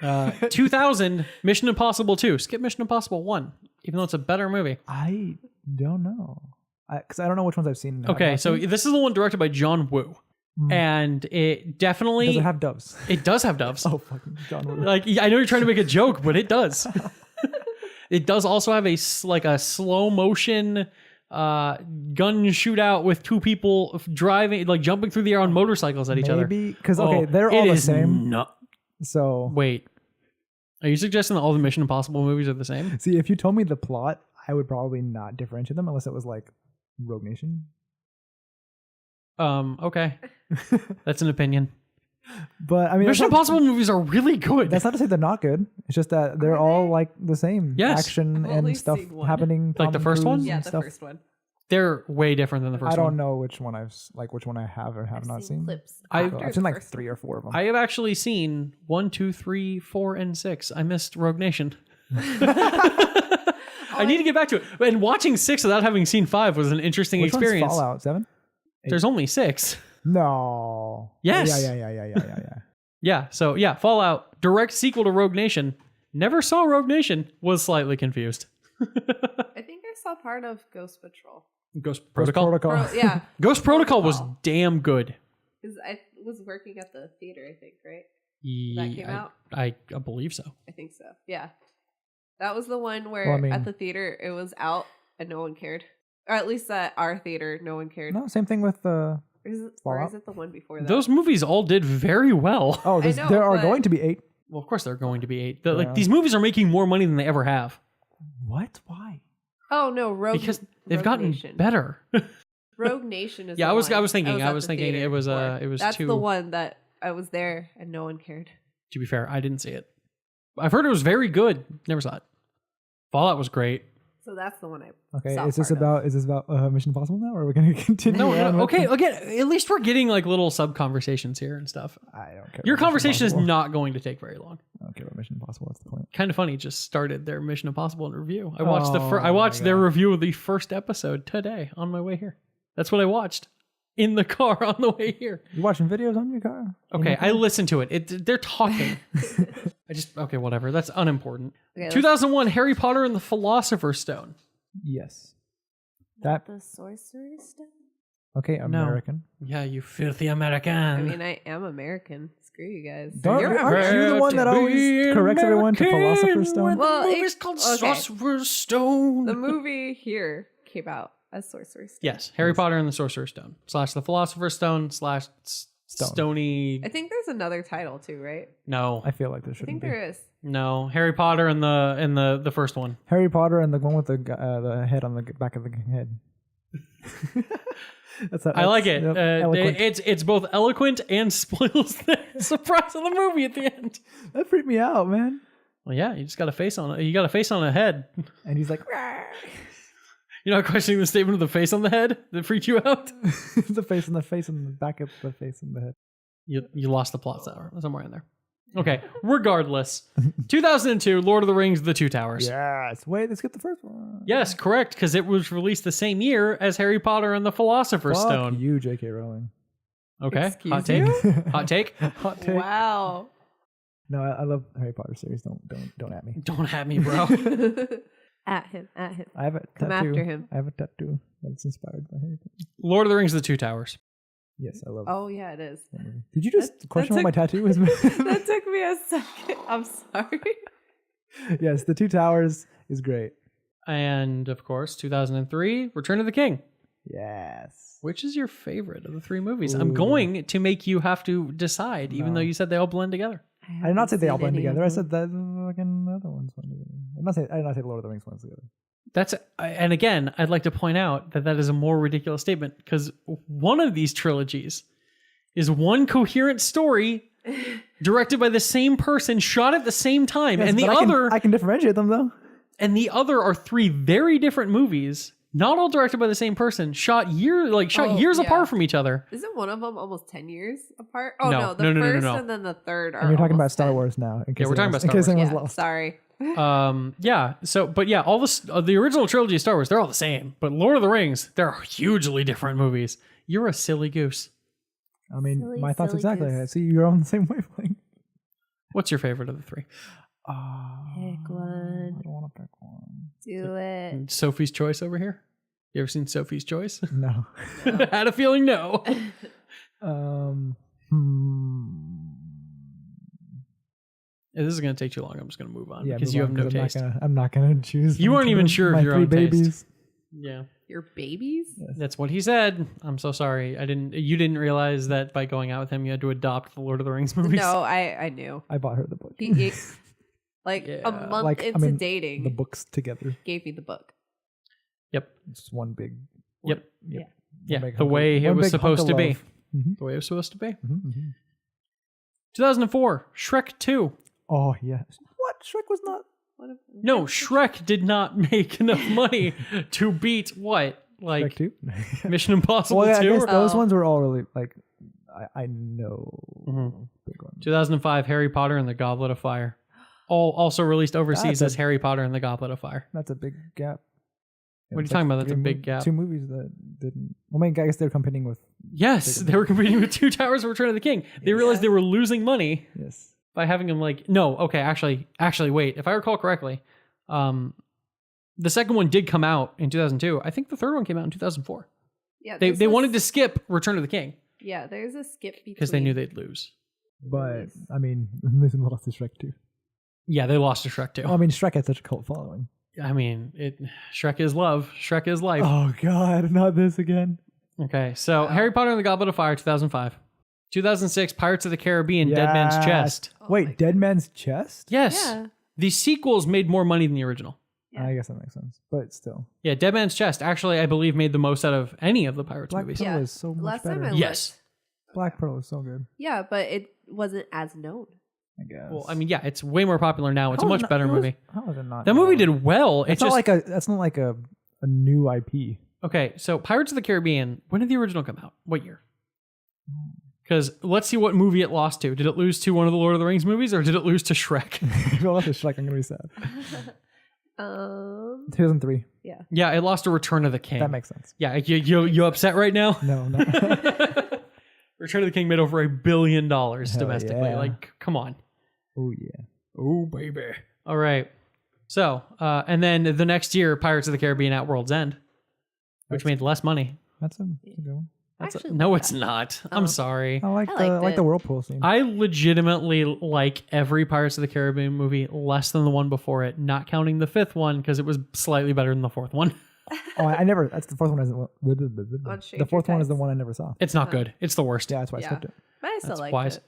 2000, Mission Impossible 2. Skip Mission Impossible 1, even though it's a better movie. I don't know. Because I don't know which ones I've seen. and have Okay, not so seen. this is the one directed by John Woo. Mm. And it definitely... Does it have doves? It does have doves. Oh, fucking John Woo. Like, I know you're trying to make a joke, but it does. It does also have a slow motion gun shootout with two people driving, like jumping through the air on motorcycles at each other. Maybe because Oh, they're it all the is same. So Wait, are you suggesting that all the Mission Impossible movies are the same? see, if you told me the plot, I would probably not differentiate them unless it was like Rogue Nation. Okay, that's an opinion. But I mean, Mission that's not, Impossible movies are really good. that's not to say they're not good. It's just that they're all like the same. Yes. Action I've only and stuff seen one. happening. Like the Tom first one? Cruise Yeah, and the stuff. first one. They're way different than the first I don't one. know which one I have or have not seen. clips. I've- So after I've seen the like first 3 or 4 of them. I have actually seen 1, 2, 3, 4, and 6. I missed Rogue Nation. I need to get back to it. And watching 6 without having seen 5 was an interesting Which experience. one's Fallout 7? There's only 6. No. Yes. Yeah. Yeah, so yeah, Fallout, direct sequel to Rogue Nation. Never saw Rogue Nation, was slightly confused. I think I saw part of Ghost Patrol. Ghost Protocol? Protocol. Yeah, Ghost Protocol was Protocol. damn good. because I was working at the theater. I think, right? Yeah, came out? I believe so. I think so. Yeah, that was the one where Well, I mean- at the theater it was out and no one cared, or at least at our theater no one cared. No, same thing with the. Or Fallout? is it the one before that? Those movies all did very well. Oh, I know, there are but- going to be 8. Well, of course they're going to be 8. Yeah. Like these movies are making more money than they ever have What? Why? Oh no, Rogue because they've Rogue gotten Nation. better. Rogue Nation is. Yeah, the I was one thinking at the it theater was for. it was That's 2. the one that I was there and no one cared. To be fair, I didn't see it. I've heard it was very good. Never saw it. Fallout was great. So that's the one I Okay, saw is this part of. about Mission Impossible now, or are we going to continue? No, on with okay. the- Again, at least we're getting like little sub conversations here and stuff. I don't care. Your about Mission conversation is Impossible. not going to take very long. I don't care about Mission Impossible. What's the point? Kind of funny. Just started their Mission Impossible review. I watched I Oh watched my their God. review of the first episode today on my way here. That's what I watched in the car on the way here. You watching videos on your car? Okay, I listened to it. They're talking. Okay, whatever. That's unimportant. Okay, 2001, Harry Potter and the Philosopher's Stone. Yes. That the Sorcerer's Stone? okay? American. Yeah, you filthy American. I mean, I am American. Screw you guys. Aren't you the one that always corrects everyone to Philosopher's Stone? Well, the movie's called okay. Sorcerer's Stone. The movie here came out as Sorcerer's Stone. Yes, Harry Potter and the Sorcerer's Stone / the Philosopher's Stone / Stone. Stony. I think there's another title too, right? No, I feel like there I shouldn't think be. there is. no, Harry Potter and the first one. Harry Potter and the one with the head on the back of the head. I like it. Yep, eloquent. It's both eloquent and spoils the surprise of the movie at the end. That freaked me out, man. Well, yeah, you just got a face on it. You got a face on a head. And he's like, "Rawr." You're not questioning the statement of the face on the head that freaked you out. the face and the back of the face and the head. You lost the plot somewhere in there. Okay, regardless. 2002, Lord of the Rings: The Two Towers. Yes. Wait, let's get the first one. Yes, correct, because it was released the same year as Harry Potter and the Philosopher's Fuck Stone. you, J.K. Rowling. Okay, Excuse hot take. you? Hot take. Hot take. Wow. No, I love Harry Potter series. Don't at me. Don't at me, bro. At him. I have a Come tattoo. after him. I have a tattoo that's inspired by Harry Potter. Lord of the Rings: The Two Towers. Yes, I love Oh yeah, it is. that movie. Did you just That- question that what my took- tattoo is? That took me a second. I'm sorry. Yes, The Two Towers is great. And of course, 2003, Return of the King. Yes. Which is your favorite of the three movies? I'm Ooh. going to make you have to decide, even though No. you said they all blend together. I did not say they all haven't blend seen any together. I of them. said that the fucking other ones blend together. I did not say Lord of the Rings blends together. And again, I'd like to point out that is a more ridiculous statement because one of these trilogies is one coherent story directed by the same person, shot at the same time, Yes, and the but other I can differentiate them though. are three very different movies, not all directed by the same person, shot years Oh, years yeah. apart from each other. Isn't one of them almost 10 years apart? Oh No, no, the no, no, no, first no. and then the third are And you're talking about almost Star 10. Wars now. In case we're talking anyone's- about in case Star anyone's Yeah, lost. sorry. Yeah. So, but yeah, all the original trilogy of Star Wars, they're all the same. But Lord of the Rings, they're hugely different movies. You're a silly goose. I mean, Silly, my thoughts silly exactly. goose. I see you're on the same wavelength. What's your favorite of the three? Pick one. I don't want to pick one. Do it. Sophie's Choice over here. You ever seen Sophie's Choice? No. Had a feeling no. This is going to take too long. I'm just going to move on because move you on, have no 'cause taste. I'm not gonna choose. You from weren't even sure of my your three own taste. babies. Yeah. Your babies? That's what he said. I'm so sorry. You didn't realize that by going out with him, you had to adopt the Lord of the Rings movies. No, I knew. I bought her the book. He like Yeah. a month Like, I into mean, dating, The books together. gave me the book. Yep. It's one big. Yep. Yeah. Yeah. One big The hunk of- way it one was big hunk supposed of to be. love. Mhm, The way it was supposed to be. mhm, mhm. 2004, Shrek 2. Oh yes. What? Shrek was not. What if- No, Shrek did not make enough money to beat what? Like Shrek 2? Mission Impossible Well, yeah, I 2? guess those Oh. ones were all really like. I know. Mhm. Big ones. 2005, Harry Potter and the Goblet of Fire. All also released overseas That's as Harry Potter and the Goblet of Fire. That's a big gap. What are you It's talking about? That's a three big gap. Two movies that didn't. Well, I mean, I guess they're competing with. Yes, they were competing with Two Towers of Return of the King. They realized they were losing money Yes. by having them actually wait. If I recall correctly, the second one did come out in 2002. I think the third one came out in 2004. Yeah, They there's they a wanted to skip Return of the King Yeah, there's a skip between because they knew they'd lose. But I mean, this is lost to Shrek 2. Yeah, they lost to Shrek 2. Well, I mean, Shrek had such a cult following. I mean, Shrek is love. Shrek is life. Oh God, not this again. Okay, so Harry Potter and the Goblet of Fire, 2005. 2006, Pirates of the Caribbean, Dead Man's Yes. Chest. Oh my Wait, Dead Man's Chest? Yes. Yeah. The sequels made more money than the original. Yeah. I guess that makes sense. But still, Yeah, Dead Man's Chest actually, I believe, made the most out of any of the Pirates Black movies. Pearl Yeah. is so much Last time better. I Yes. looked. Black Pearl is so good. Yeah, but it wasn't as known. I guess. Well, I mean, yeah, it's way more popular now. It's a much better movie. How is it not? That movie did well. It's not like that's not like a new IP. Okay, so Pirates of the Caribbean, when did the original come out? What year? Because let's see what movie it lost to. Did it lose to one of the Lord of the Rings movies, or did it lose to Shrek? If it lost to Shrek, I'm gonna be sad. 2003. Yeah, it lost to Return of the King. That makes sense. Yeah, you upset right now? No. Return of the King made over $1 billion domestically. yeah. Like, come on. Oh yeah. Oh baby. All right. So, and then the next year, Pirates of the Caribbean at World's End, which made less money. That's a good one. No, it's not. I'm sorry. I like the whirlpool scene. I legitimately like every Pirates of the Caribbean movie less than the one before it, not counting the fifth one because it was slightly better than the fourth one. I never. That's the fourth one. The fourth one is the one I never saw. It's not good. It's the worst. Yeah, that's why I skipped it. But I still That's liked wise. it.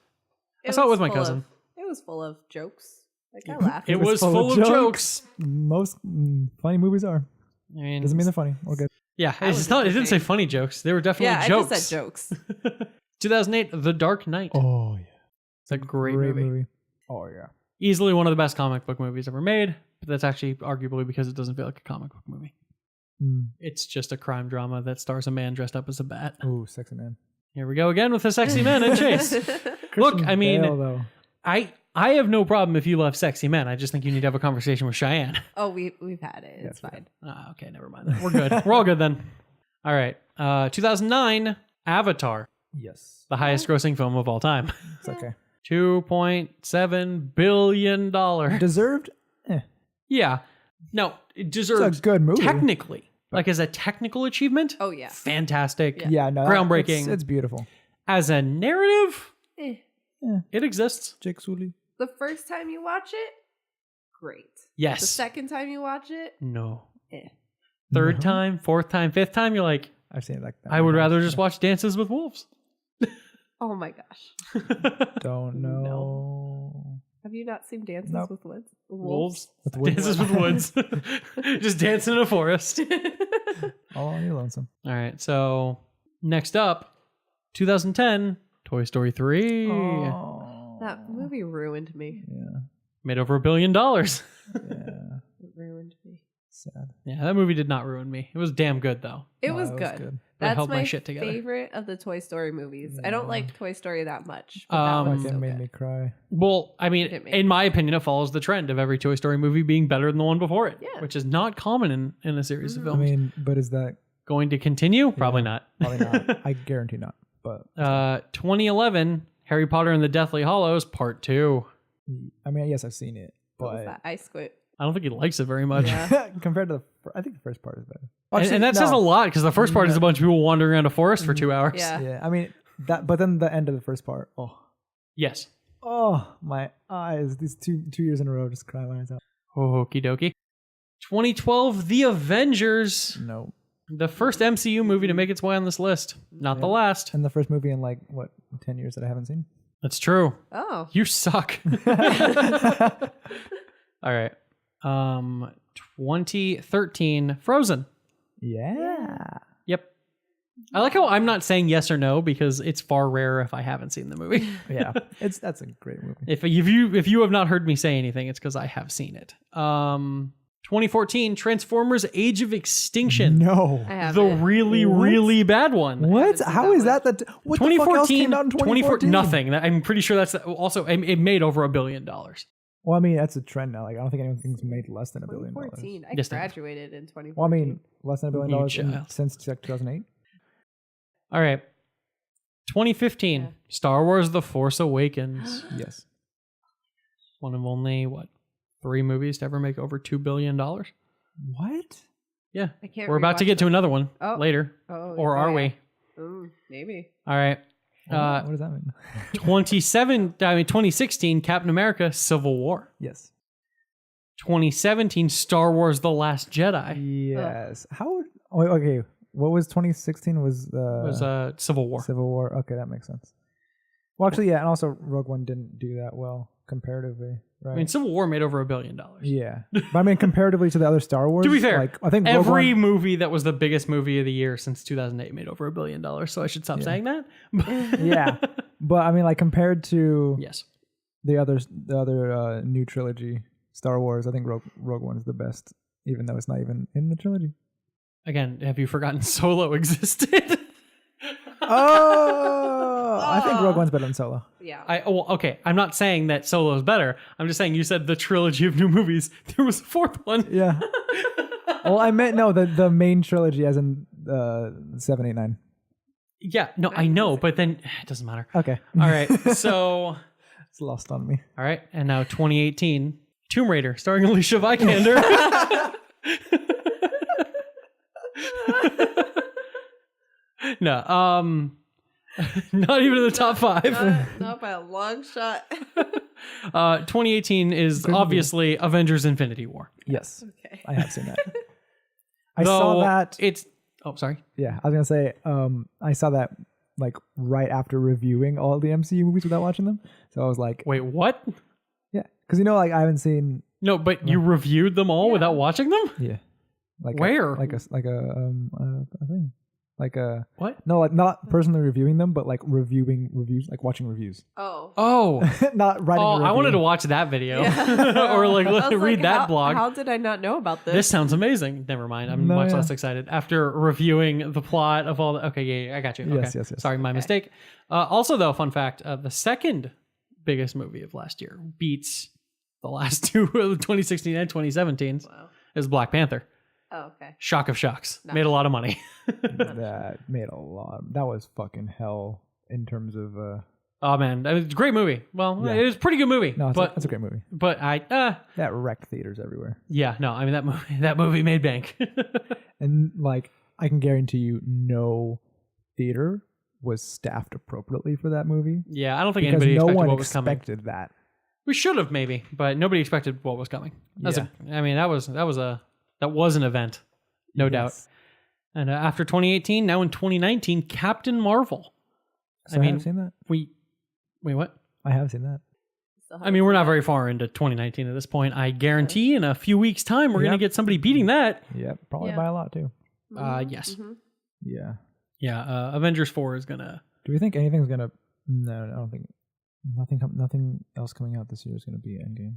I saw it with my full cousin. It was full of jokes. Like I laughed. It was full of jokes. Most funny movies are. I mean, Doesn't mean they're funny. Or good. yeah, was it's not. It didn't say joking. funny jokes. They were definitely Yeah, jokes. I just said jokes. 2008, The Dark Knight. Oh yeah, It's a great movie. Oh yeah. Easily one of the best comic book movies ever made. But that's actually arguably because it doesn't feel like a comic book movie. It's just a crime drama that stars a man dressed up as a bat. Oh, sexy man. Here we go again with the sexy man and Chase. Look, I mean, Bale, though. I have no problem if you love sexy men. I just think you need to have a conversation with Cheyenne. Oh, we've had it. It's Yes, fine. Okay, never mind. Then. We're good. We're all good then. All right. 2009, Yes, the highest grossing film of all time. it's okay. $2.7 billion. Deserved. Yeah. No, it It's deserves a good movie. technically. Like as a technical achievement, Oh yeah. fantastic. Yeah, no, Groundbreaking. It's beautiful. As a narrative, Eh. it exists. Jake Sully. The first time you watch it, great. Yes. The second time you watch it, No. eh. Third No. time, fourth time, fifth time, you're like, I've seen it like that. I would rather just watch Dances with Wolves. Oh my gosh. Don't know. Have you not seen Dances Nope. with Woods? Wolves. With Wood- Dances with Woods. Just dancing in a forest. All on your lonesome. All right. So next up, 2010, Toy Story 3. Oh. That movie ruined me. Yeah. Made over $1 billion. Yeah. It ruined me. Sad. Yeah, that movie did not ruin me. It was damn good though. It No, was it was good. good. That That's held my my shit together. favorite of the Toy Story movies. I don't Yeah. like Toy Story that much. But Um, that one's Like so it made good. me cry. Well, I mean, It made in my opinion, it follows the trend of every Toy Story movie being better than the one before it, Yeah. which is not common in a series of Mhm. I films. mean, but is that Going to continue? Probably not. probably not? I guarantee not. But 2011, Harry Potter and the Deathly Hallows Part 2. I mean, yes, I've seen it, What was but that? I Squid. I don't think he likes it very much. Yeah. compared to I think the first part is better. And that says a lot because the first part is a bunch of people wandering around a forest for 2 hours. Yeah. Yeah, I mean that, but then the end of the first part. Yes. Oh, my eyes! These two years in a row just cry my eyes out. Okie dokie. 2012, The Avengers. No, The first MCU movie to make its way on this list. Not the Yeah. last. and the first movie in like what 10 years that I haven't seen. That's true. Oh. You suck. All right. 2013, Frozen. Yeah. Yep. I like how I'm not saying yes or no because it's far rarer if I haven't seen the movie. Yeah, that's a great movie. If you have not heard me say anything, it's because I have seen it. 2014, Transformers: Age of Extinction. No. I have The it. really, What? really bad one. What? seen How that is one. that? What the fuck else came out in 2014? Nothing. I'm pretty sure that's also it made over $1 billion. Well, I mean, that's a trend now. Like, I don't think anything's made less than $1 billion. 2014. I Yes, they have. graduated in 2014. Well, I mean, less than $1 billion You child. since like 2008. All right. 2015, Yeah. Star Wars: The Force Awakens. Yes. One of only 3 movies to ever make over $2 billion. What? Yeah. I can't We're about to rewatch get to them. another one Oh. later. Oh, Or oh, are yeah. we? Maybe. All right. What does that mean? 2016, Captain America: Civil War. Yes. 2017, Star Wars: The Last Jedi. Yes. How? Oh, okay. What was 2016? Was It was Civil War. Civil War? Okay, that makes sense. Well, actually, yeah, and also Rogue One didn't do that well comparatively, right? I mean, Civil War made over $1 billion. yeah, but I mean, comparatively to the other Star Wars. To be fair, like I think Rogue Every One, movie that was the biggest movie of the year since 2008 made over $1 billion. So I should stop saying that. yeah, but I mean, like compared to Yes. the other new trilogy, Star Wars. I think Rogue One is the best, even though it's not even in the trilogy. Again, have you forgotten Solo existed? Oh, I think Rogue One's better than Solo. Yeah. Okay. I'm not saying that Solo is better. I'm just saying you said the trilogy of new movies. There was a fourth one. Yeah. Well, I meant the main trilogy, as in 7, 8, 9. Yeah. No, I know, but then it doesn't matter. Okay. All right. So, It's lost on me. all right, and now 2018, Tomb Raider, starring Alicia Vikander. No, not even in the top 5. Not by a long shot. 2018 is Good movie. obviously Avengers: Infinity War. Yes, Okay. I have seen that. I Though saw that. It's. Oh, sorry. Yeah, I was gonna say. I saw that like right after reviewing all the MCU movies without watching them. So I was like, Wait, what? yeah, because like I haven't seen. No, but you reviewed them all Yeah. without watching them? Yeah. Like Where? a thing. Like a What? no, like not personally reviewing them, but like reviewing reviews, like watching reviews. Oh. Oh. Not writing. Oh, a I wanted review. to watch that video. Yeah. Or like I was read like, that how, blog. How did I not know about this? This sounds amazing. Never mind. I'm No, much yeah. less excited after reviewing the plot of all the. Okay, yeah, I got you. Okay. Yes. Sorry, my mistake. Also, though, fun fact: the second biggest movie of last year beats the last two, 2016 and 2017, Wow. is Black Panther. Oh, okay. Shock of shocks. Nice. Made a lot of money. That made a lot. That was fucking hell in terms of. Oh man, it was a great movie. Well, Yeah. it was a pretty good movie. No, but it's a great movie. that wrecked theaters everywhere, yeah, no, I mean that movie made bank. and like I can guarantee you, no theater was staffed appropriately for that movie. Yeah, I don't think Because anybody no expected one what was coming. expected that. We should have maybe, but nobody expected what was coming. Yeah. That was an event, no doubt. Yes. And after 2018, now in 2019, Captain Marvel. So I I mean, have seen that. Wait, what? I have seen that. So I mean, we're not very far into 2019 at this point. I guarantee in a few weeks' time, we're going to Yep. get somebody beating that. Yeah, probably Yeah. by a lot too. Yes. Mhm. Yeah. Yeah, Avengers 4 is going to... Do we think anything's gonna? No, I don't think. Nothing else coming out this year is gonna be Endgame.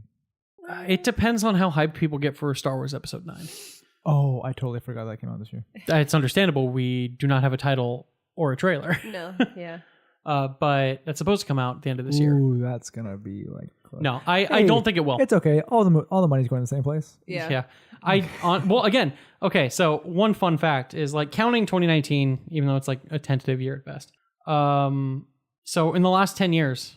It depends on how hyped people get for Star Wars Episode 9. Oh, I totally forgot that came out this year. It's understandable. We do not have a title or a trailer. No, yeah. But that's supposed to come out at the end of this year. Ooh, that's gonna be like. Close. No, I Hey, don't think it will. It's okay. All the money's going to the same place. Yeah. Well, again, okay. So one fun fact is like counting 2019, even though it's like a tentative year at best. So in the last 10 years,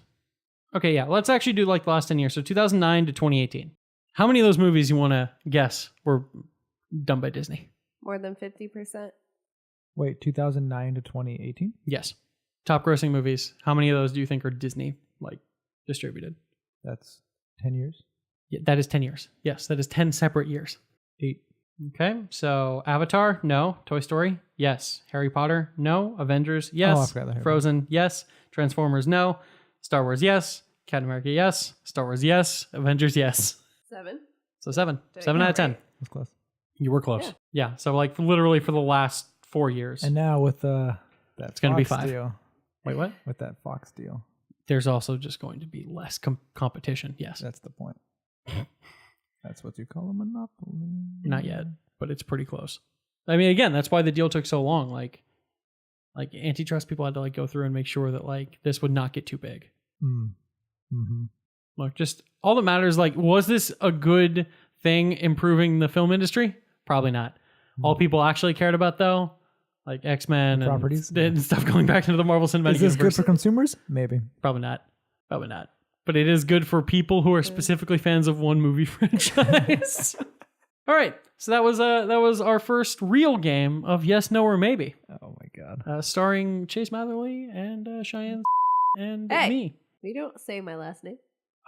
okay, yeah, let's actually do like the last 10 years. So 2009 to 2018. How many of those movies you want to guess were done by Disney? More than 50%. Wait, 2009 to 2018? Yes. Top grossing movies. How many of those do you think are Disney like distributed? That's 10 years. Yeah, that is 10 years. Yes, that is 10 separate years. 8. Okay, so Avatar, no. Toy Story, yes. Harry Potter, no. Avengers, yes. Oh, I forgot that. Frozen, yes. Transformers, no. Star Wars, yes. Captain America, yes. Star Wars, yes. Avengers, yes. 7. So 7. Did I 7 get out it of 10. right? That's close. You were close. Yeah. So like literally for the last 4 years. And now with that It's gonna be Fox 5. deal. Wait, what? With that Fox deal. There's also just going to be less competition. Yes. That's the point. That's what you call a monopoly. Not yet, but it's pretty close. I mean, again, that's why the deal took so long. Like antitrust people had to like go through and make sure that like this would not get too big. Mm-hmm. Look, just all that matters, like, was this a good thing improving the film industry? Probably not. All people actually cared about, though, like X-Men and Properties? and stuff going back into the Marvel Cinematic Is this Universe. good for consumers? Maybe. Probably not. Probably not. But it is good for people who are specifically fans of one movie franchise. All right. So that was our first real game of Yes, No, or Maybe. Oh my god. Starring Chase Matherly and Cheyenne and Hey. me. We don't say my last name.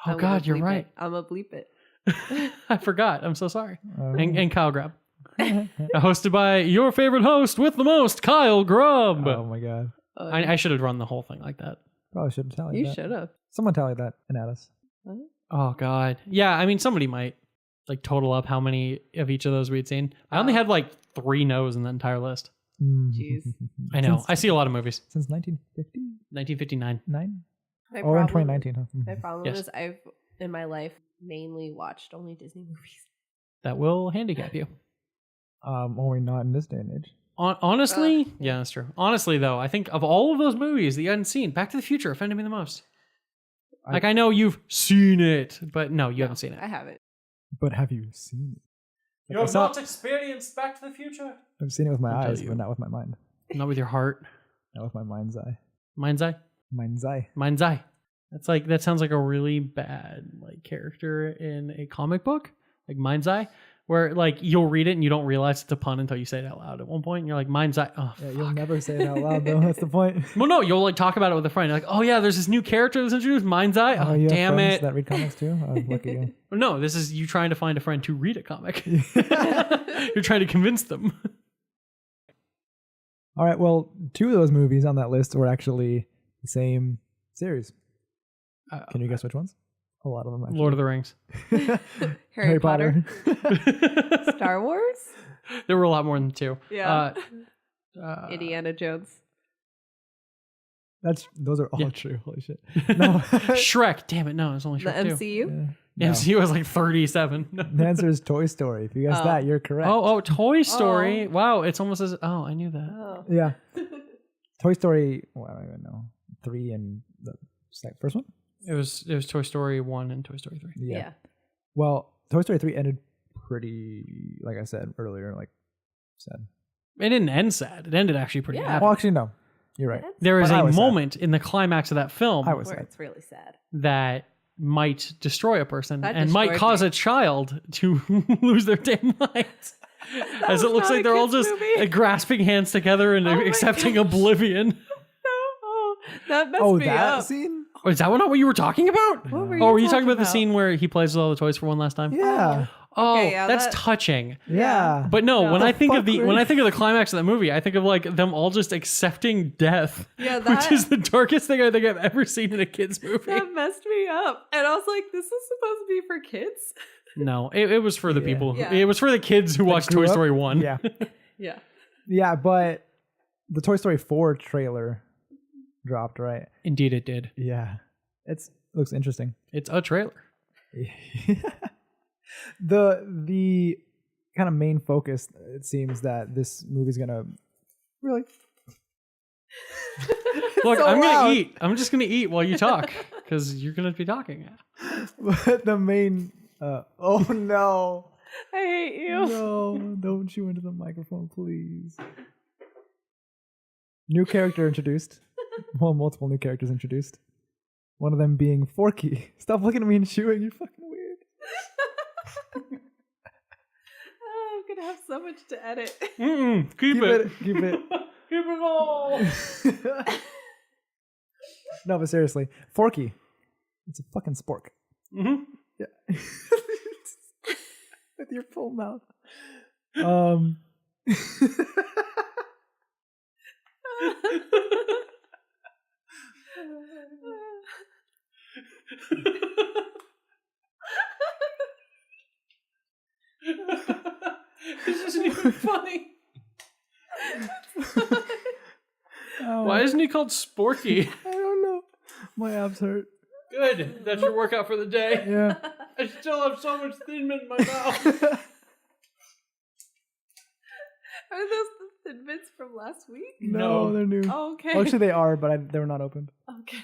Oh, I'm gonna God, you're bleep right. it. I'm going to bleep it. I forgot. I'm so sorry. Oh. And Kyle Grubb. Hosted by your favorite host with the most, Kyle Grubb. Oh my god. I should have run the whole thing like that. Probably should have tallied You that. should have. Someone tallied that and add us. Oh, God. Yeah, I mean, somebody might like total up how many of each of those we'd seen. I only had like 3 no's in the entire list. Jeez. I know. Since, I see a lot of movies. since 1959? 1959. My Oh, in problem- 2019, huh? My Mhm. problem Yes. is I've in my life mainly watched only Disney movies. That will handicap you. Only not in this day and age. Honestly, Yeah. yeah, that's true. Honestly, though, I think of all of those movies that you hadn't seen, Back to the Future offended me the most. Like, I know you've seen it, but no, you haven't seen it. I haven't. But have you seen it? You I have saw- not experienced Back to the Future. I've seen it with my I'll tell eyes, you. but not with my mind. Not with your heart. Not with my mind's eye. Mind's eye. Mind's eye. Mind's eye. That's like, that sounds like a really bad like character in a comic book, like Mind's Eye, where like you'll read it and you don't realize it's a pun until you say it out loud at one point, and you're like, Mind's Eye. Oh, Yeah, you'll fuck. never say it out loud though. That's the point. Well, no, you'll like talk about it with a friend. You're like, oh yeah, there's this new character that's introduced, Mind's Eye. Oh, you have damn friends it. that read comics too? Oh, look at you. Well, no, this is you trying to find a friend to read a comic. You're trying to convince them. All right. Well, 2 of those movies on that list were actually the same series. Can you guess which ones? A lot of them. Actually. Lord of the Rings. Harry Potter. Star Wars? There were a lot more than 2. Yeah. Indiana Indiana Jones. Those are all Yeah. true. Holy shit. No. Shrek. Damn it, no, it's only The Shrek 2. MCU? No. MCU was like 37. The answer is Toy Story. If you guess Oh. that, you're correct. Oh, Toy Story. Oh. Wow, it's almost as. Oh, I knew that. Oh. Yeah. Toy Story. Well, I don't even know. 3 and the first one. It was Toy Story 1 and Toy Story 3. Yeah. Well, Toy Story 3 ended pretty, like I said earlier, like sad. It didn't end sad. It ended actually pretty Yeah. happy. Well, actually, no. You're right. There is But I a was sad. moment in the climax of that film I was Where sad. it's really sad. that might destroy a person That and might destroyed cause me. a child to lose their damn minds. As it was looks not like a they're all kid's just movie. grasping hands together and Oh my accepting gosh. oblivion. Oh, that messed Oh, me that up. scene? Oh, is that not what you were talking about? What were Oh, were you talking talking about the scene where he plays with all the toys for one last time? Yeah. Oh, Okay, yeah, that's that- touching. Yeah. But no, No. when I think of fuck, the Rick? when I think of the climax of that movie, I think of like them all just accepting death, Yeah, which that- is the darkest thing I think I've ever seen in a kids movie. That messed me up. And I was like, this is supposed to be for kids? No, it was for the Yeah. people. Yeah. It was for the kids who watched grew Toy up? Story 1. Yeah. Yeah. Yeah, but the Toy Story 4 trailer dropped, right? Indeed, it did. Yeah. Looks interesting. It's a trailer. The kind of main focus, it seems that this movie's gonna really Look, So I'm loud. gonna eat. I'm just gonna eat while you talk because you're gonna be talking. but the main oh no. I hate you. No, don't chew into the microphone, please. New character introduced. Well, multiple new characters introduced. One of them being Forky. Stop looking at me and chewing. You're fucking weird. Oh, I'm gonna have so much to edit. Keep Keep it. it. Keep it. Keep it all. No, but seriously, Forky. It's a fucking spork. Mm-hmm. Yeah. With your full mouth. This isn't even funny. Oh, Why isn't he called Sporky? I don't know. My abs hurt. Good. That's your workout for the day. Yeah. I still have so much thin mint in my mouth. Are those the Thin Mints from last week? No, they're new. Oh, okay. Well, actually, they are, but they were not opened. Okay.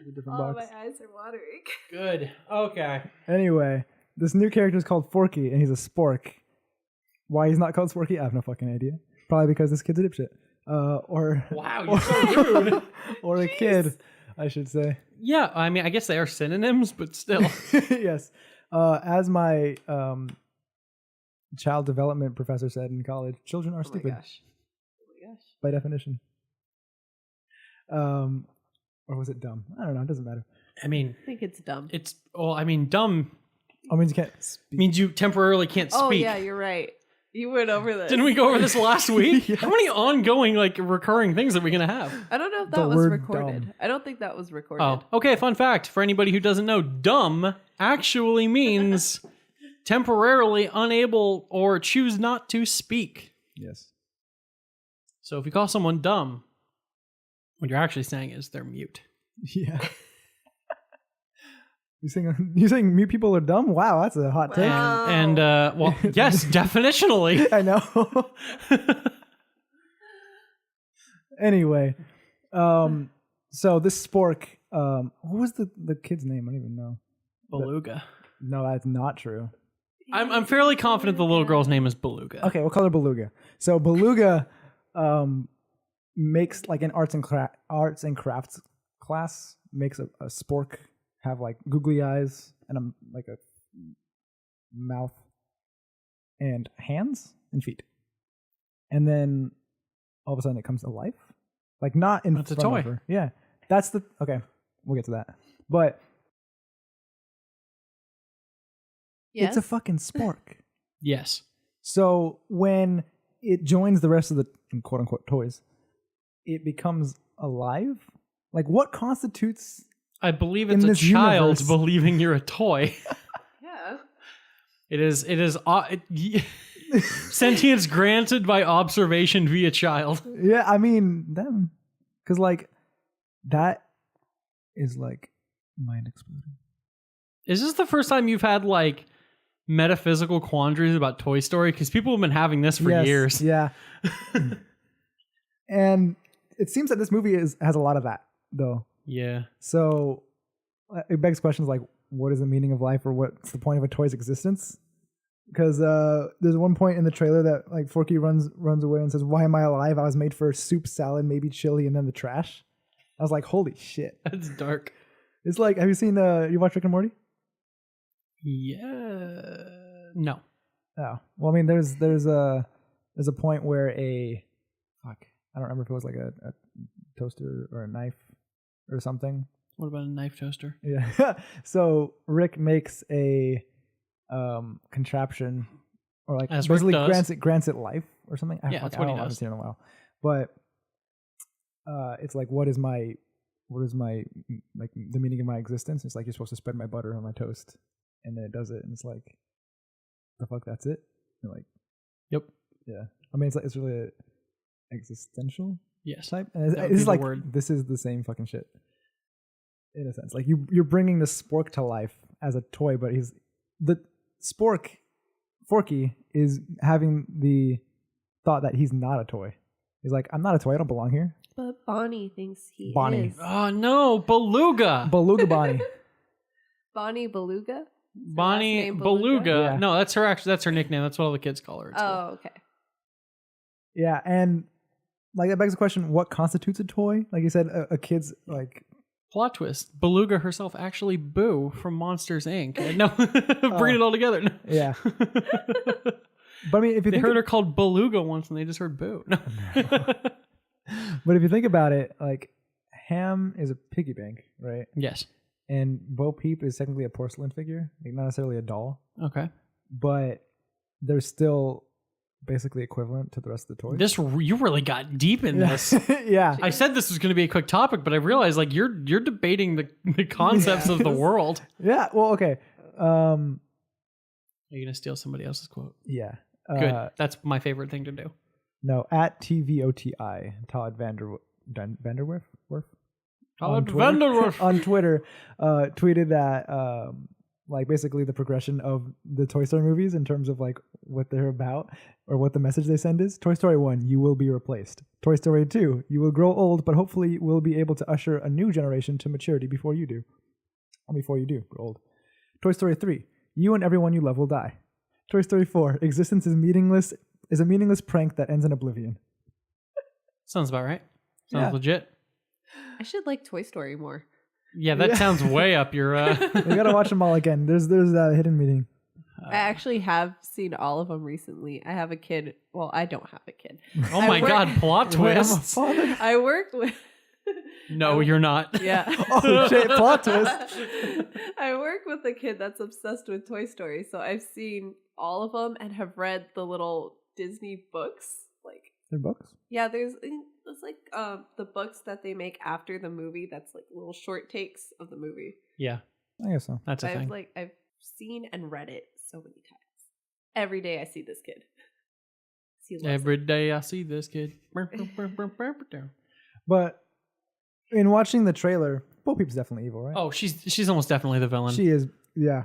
It's a different Oh, box. my eyes are watering. Good. Okay. Anyway, this new character is called Forky, and he's a spork. Why he's not called Sporky, I have no fucking idea. Probably because this kid's a dipshit. Or Wow, you're so rude. or a kid, I should say. Yeah, I mean, I guess they are synonyms, but still. Yes. As my child development professor said in college, children are Oh my stupid gosh. Oh my gosh. by definition. Or was it dumb? I don't know. It doesn't matter. I mean, I think it's dumb. dumb I mean, you can't speak. means you temporarily can't speak. Oh, yeah, you're right. You went over this. Didn't we go over this last week? Yes. How many ongoing, like, recurring things are we going to have? I don't know if The that was word recorded. dumb. I don't think that was recorded. Oh, okay. Fun fact for anybody who doesn't know, dumb actually means temporarily unable or choose not to speak. Yes. So if you call someone dumb, what you're actually saying is they're mute. Yeah. You saying mute people are dumb? Wow, that's a hot take. Wow. And well, yes, definitionally. I know. Anyway, so this spork, what was the kid's name? I don't even know. Beluga. No, that's not true. I'm fairly confident the little girl's name is Beluga. Okay, we'll call her Beluga. So Beluga makes like an arts and crafts class, makes a spork have like googly eyes and like a mouth and hands and feet, and then all of a sudden it comes to life, like not in That's a front toy. of her. Yeah, that's the okay. We'll get to that, but Yes. it's a fucking spork. Yes. So when it joins the rest of the quote unquote toys, it becomes alive. Like what constitutes? I believe In it's a this child universe- believing you're a toy. Yeah. It is sentience granted by observation via child. Yeah, I mean them, because like that is like mind exploding. Is this the first time you've had like metaphysical quandaries about Toy Story? Because people have been having this for Yes, years. Yeah, and it seems that this movie has a lot of that though. Yeah. So it begs questions like, what is the meaning of life, or what's the point of a toy's existence? Because there's one point in the trailer that like Forky runs away and says, "Why am I alive? I was made for soup, salad, maybe chili, and then the trash." I was like, "Holy shit!" That's dark. It's like, have you seen you watch Rick and Morty? Yeah. No. Oh, well, I mean, there's a point where I don't remember if it was like a toaster or a knife or something. What about a knife toaster? Yeah. So Rick makes a contraption, or like As Rick basically does. grants it life or something. Yeah, that's what he I haven't does. seen it in a while, but it's like, what is my like the meaning of my existence? It's like, you're supposed to spread my butter on my toast, and then it does it, and it's like, the fuck, that's it? And like, Yep. yeah. I mean, it's really existential Yes. type. And That would it's be the like, word. this is the same fucking shit. In a sense, like you're bringing the spork to life as a toy, but the Forky is having the thought that he's not a toy. He's like, I'm not a toy. I don't belong here. But Bonnie thinks he Bonnie. is. Oh no, Beluga. Beluga Bonnie. Bonnie Beluga? Bonnie name Beluga. Beluga? Yeah. No, that's her nickname. That's what all the kids call her. at school. Oh, okay. Yeah, and like that begs the question: what constitutes a toy? Like you said, a kid's like. Plot twist: Beluga herself actually Boo from Monsters Inc. No, bring it all together. No. Yeah. But I mean, if you They think heard her called Beluga once, and they just heard Boo. No. but if you think about it, like Ham is a piggy bank, right? Yes. And Bo Peep is technically a porcelain figure, like not necessarily a doll, Okay. but they're still basically equivalent to the rest of the toys. You really got deep in this. Yeah. I said this was going to be a quick topic, but I realized like you're debating the concepts of the world. Yeah. Well, okay. Are you going to steal somebody else's quote? Yeah. Good. That's my favorite thing to do. No, at TVOTI, Todd Vanderwerf? Todd Twitter- Vanderwerf. on Twitter, tweeted that like basically the progression of the Toy Story movies in terms of like what they're about or what the message they send is. Toy Story 1, you will be replaced. Toy Story 2, you will grow old, but hopefully we'll be able to usher a new generation to maturity before you do. Or before you do grow old. Toy Story 3, you and everyone you love will die. Toy Story 4, existence is a meaningless prank that ends in oblivion. Sounds about right. Sounds Yeah. legit. I should like Toy Story more. Yeah, that Yeah. sounds way up your. You gotta watch them all again. There's that hidden meaning. I actually have seen all of them recently. I have a kid. Well, I don't have a kid. Oh I my work- God! Plot Wait, I'm a twist. father? I worked with. No, you're not. Yeah. Oh shit! Plot twist. I work with a kid that's obsessed with Toy Story, so I've seen all of them and have read the little Disney books. Like, They're books. yeah, it's like the books that they make after the movie. That's like little short takes of the movie. Yeah, I guess so. that's a thing. I've seen and read it so many times. Every day I see this kid. He loves Every it. day I see this kid. But in watching the trailer, Bo Peep's definitely evil, right? Oh, she's almost definitely the villain. She is, yeah.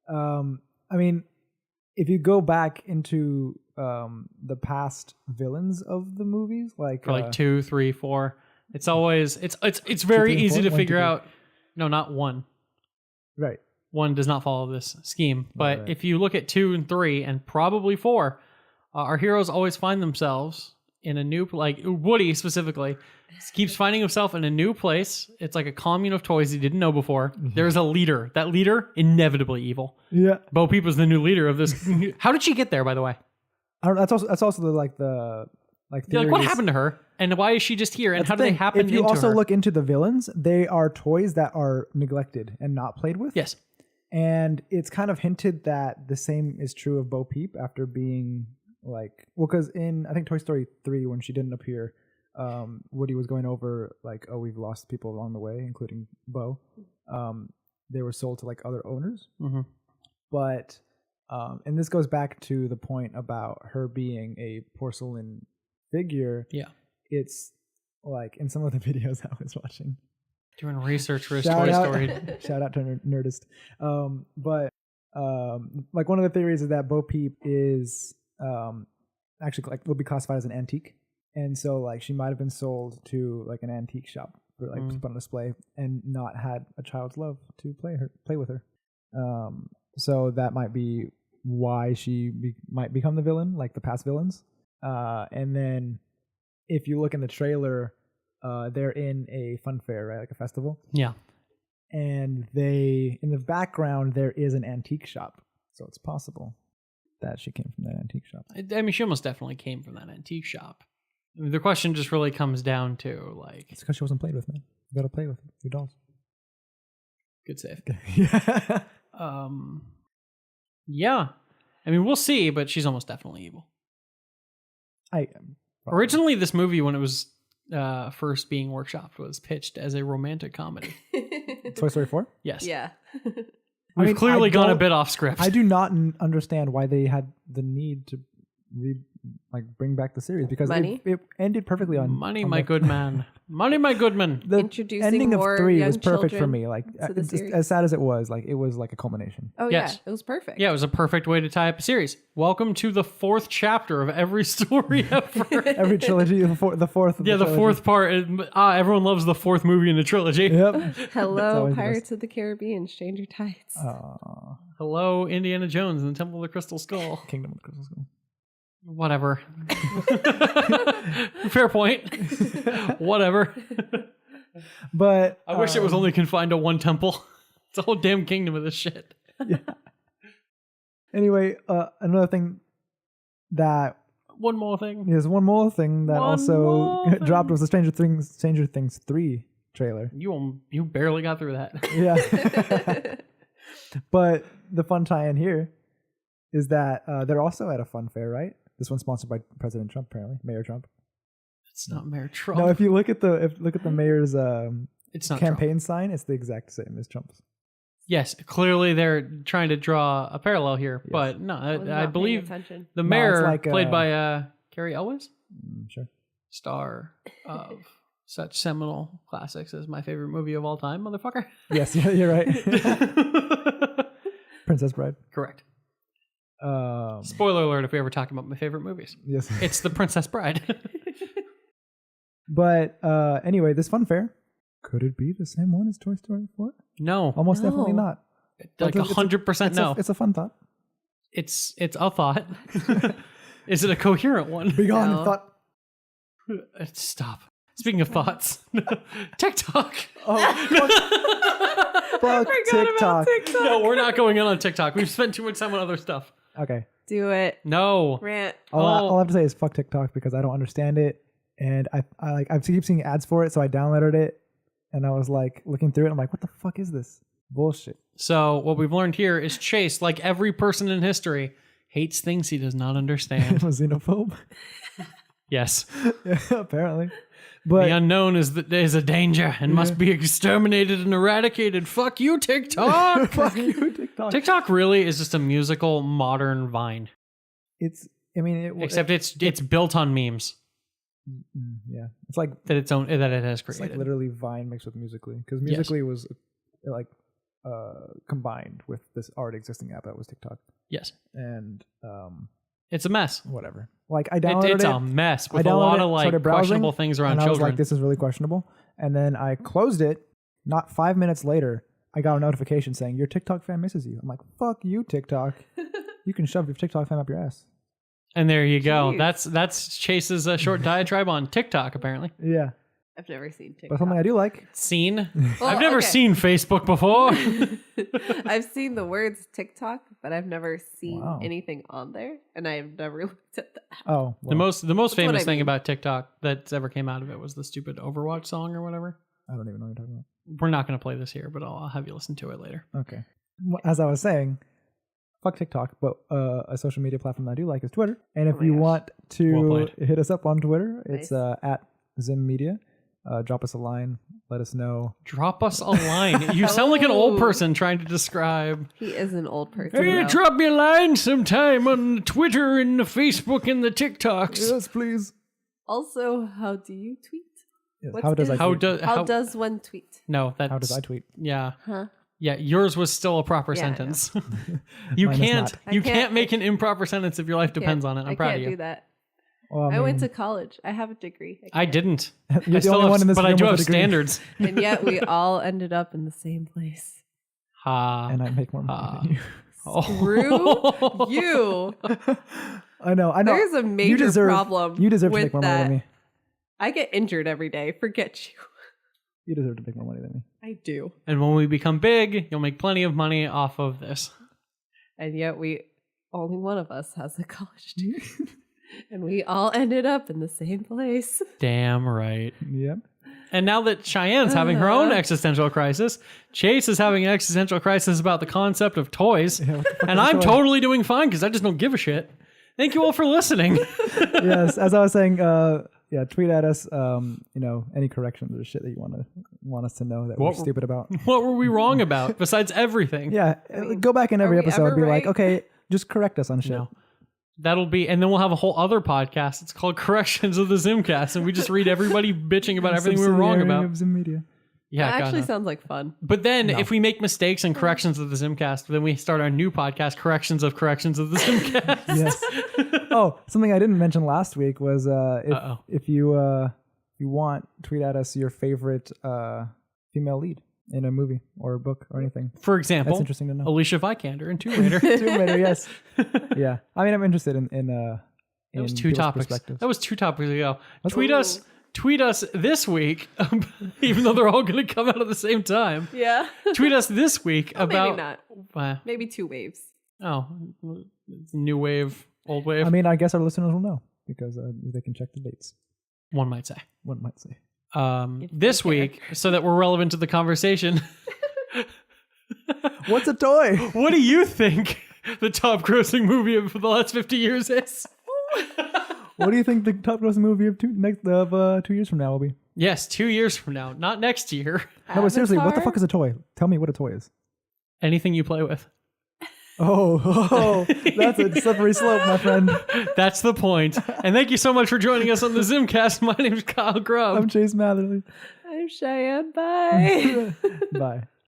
I mean, if you go back into the past villains of the movies, like For like 2, 3, 4. It's always it's very 2, 3, and easy 4? to 1, 2, figure 3. out. No, not 1. right, 1 does not follow this scheme. But Right. if you look at 2 and 3 and probably 4, our heroes always find themselves in a new, like Woody specifically, keeps finding himself in a new place. It's like a commune of toys he didn't know before. There's a leader. That leader, inevitably evil. yeah. Bo Peep was the new leader of this. How did she get there, by the way? I don't, that's also the like You're like, what theories. happened to her? And why is she just here? And That's how the do they thing. happen If you into also her? look into the villains, they are toys that are neglected and not played with. Yes. And it's kind of hinted that the same is true of Bo Peep after being like, well, because in I think Toy Story 3, when she didn't appear, Woody was going over like, oh, we've lost people along the way, including Bo. They were sold to like other owners, Mm-hmm. but and this goes back to the point about her being a porcelain figure. Yeah. It's like in some of the videos I was watching. Doing research for his Shout Toy out- Story. Shout out to Nerdist. But like one of the theories is that Bo Peep is actually like would be classified as an antique, and so like she might have been sold to like an antique shop for like to put on display and not had a child's love to play with her. So that might be why she might become the villain, like the past villains. And then if you look in the trailer, they're in a fun fair, right? Like a festival. Yeah. And they, in the background, there is an antique shop. So it's possible that she came from that antique shop. I mean, she almost definitely came from that antique shop. I mean, the question just really comes down to like, It's because she wasn't played with, man. You gotta play with your dolls. good save. Yeah. Yeah. I mean, we'll see, but she's almost definitely evil. Originally, this movie, when it was first being workshopped, was pitched as a romantic comedy. Toy Story 4? Yes. Yeah. We've mean, clearly I gone a don't- bit off script. I do not understand why they had the need to bring back the series because Money? it ended perfectly on Money, on my the- good man. Money, my good man. The Introducing ending of more 3 young was perfect for children me. Like to the just series. as sad as it was like a culmination. Oh Yes. yeah, it was perfect. Yeah, it was a perfect way to tie up a series. Welcome to the 4th chapter of every story ever. Every trilogy, the fourth. Of Yeah, the trilogy. 4th part. Everyone loves the 4th movie in the trilogy. Yep. It's Hello, always the Pirates of the Caribbean, Stranger Tides. Aw, Hello, Indiana Jones and the Temple of the Crystal Skull. Kingdom of the Crystal Skull. Whatever. Fair point. Whatever. But I wish it was only confined to one temple. It's a whole damn kingdom of this shit. anyway. Another thing that One more thing. is one more thing that One also more thing. dropped was the Stranger Things 3 trailer. You barely got through that. Yeah. But the fun tie-in here is that they're also at a fun fair, right? This one's sponsored by President Trump, apparently, Mayor Trump. It's not Mayor Trump. No, if you look at the mayor's it's not campaign Trump. sign, it's the exact same as Trump's. Yes, clearly they're trying to draw a parallel here, Yes. but no, was I not paying believe attention. the No, mayor, it's like, played by Carrie Elwes, Sure. star of such seminal classics as my favorite movie of all time, motherfucker. Yes, yeah, you're right. Princess Bride. Correct. Spoiler alert if we ever talk about my favorite movies. Yes. It's The Princess Bride. But anyway, this fun fair, could it be the same one as Toy Story 4? No. Almost No. definitely not. Like It's a- 100% no. It's a fun thought. It's a thought. Is it a coherent one? Be gone, No. thought. Stop. Speaking of thoughts, TikTok. Fuck TikTok. No, we're not going in on TikTok. We've spent too much time on other stuff. Okay. Do it. No. Rant. All I have to say is fuck TikTok because I don't understand it, and I keep seeing ads for it, so I downloaded it, and I was like looking through it. I'm like, what the fuck is this bullshit? So what we've learned here is Chase, like every person in history, hates things he does not I'm understand. a xenophobe. Yes. Yeah, apparently, The but unknown is a danger and must be exterminated and eradicated. Fuck you, TikTok. fuck you, TikTok. TikTok really is just a musical modern Vine. It's. I mean, Except it's built on memes. Yeah, it's like that it has it's created. like literally Vine mixed with Musical.ly, because Musical.ly was like combined with this already existing app that was TikTok, Yes. and It's a mess. whatever. Like I downloaded It's it. a mess with I a lot downloaded of it, like started browsing, questionable things around and I was children. like, this is really questionable. And then I closed it. Not 5 minutes later, I got a notification saying your TikTok fan misses you. I'm like, fuck you, TikTok. You can shove your TikTok fan up your ass. And there you go. Jeez. That's Chase's short diatribe on TikTok, apparently. Yeah, I've never seen TikTok. but something I do like. Seen? Well, I've never okay. seen Facebook before. I've seen the words TikTok, but I've never seen Wow. anything on there, and I've never looked at the app. Oh, The most what famous I thing mean. about TikTok that's ever came out of it was the stupid Overwatch song or whatever. I don't even know what you're talking We're not going to play this here, but I'll have you listen to it later. about. Okay. As I was saying, fuck TikTok, but a social media platform that I do like is Twitter. And if Oh my you gosh. want Well to hit us up on Twitter, it's Nice. at ZymMedia. Drop us a line. Let us know. Drop us a line. You sound like an old Oh. person trying to describe. He is an old person. Hey, though. drop me a line sometime on Twitter and the Facebook and the TikToks. Yes, please. Also, how do you tweet? Yes. What's How does I good? How tweet? does How does one tweet? no? That's How does I tweet? Yeah, Huh? yeah. Yours was still a proper Yeah, I know. sentence. You Mine is can't. not. You I can't- can't make an improper sentence if your life depends on it. I'm I proud can't of do you. that. Well, I went to college. I have a degree. I didn't. You're I the still only have, one in this but I room do with a have degree. standards. And yet we all ended up in the same place. Ha. And I make more money than you. Oh. Screw you. I know. There's a major problem You deserve to with make more that. money than me. I get injured every day. Forget you. You deserve to make more money than me. I do. And when we become big, you'll make plenty of money off of this. And yet only one of us has a college degree. And we all ended up in the same place. Damn right. Yep. And now that Cheyenne's having her own existential crisis, Chase is having an existential crisis about the concept of toys. Yeah, what the fuck And is a I'm toy? totally doing fine because I just don't give a shit. Thank you all for listening. Yes, as I was saying, tweet at us. Any corrections or shit that you want us to know that What- we're stupid about. What were we wrong about besides everything? Yeah, mean, go back in are every we episode. ever Be like, right? okay, just correct us on shit. No. That'll be, and then we'll have a whole other podcast. It's called Corrections of the ZymCast, and we just read everybody bitching about everything we were wrong Subsidiary about. of ZymMedia. Yeah, That God, actually no. sounds like fun. But then if we make mistakes and corrections of the ZymCast, then we start our new podcast, Corrections of the ZymCast. Yes. Oh, something I didn't mention last week was Uh-oh. if you want, tweet at us your favorite female lead in a movie or a book or anything. For That's example, interesting to know. Alicia Vikander and Tomb Raider. Tomb Raider, yes. Yeah, I mean, I'm interested in That was in two people's topics. perspectives. That was 2 topics ago. That's Tweet us this week, even though they're all going to come out at the same time. Yeah. Tweet us this week about. Maybe not. Maybe 2 waves. Oh, new wave, old wave. I mean, I guess our listeners will know because they can check the dates. one might say. One might say. If This they care. week, so that we're relevant to the conversation. What's a toy? What do you think the top grossing movie of the last 50 years is? What do you think the top grossing movie of 2 years from now will be? Yes, 2 years from now, not next year. No, but seriously, what the Avatar? fuck is a toy? Tell me what a toy is. Anything you play with. Oh, that's a slippery slope, my friend. That's the point. And thank you so much for joining us on the ZymCast. My name is Kyle Grubb. I'm Chase Matherly. I'm Cheyenne. Bye. Bye.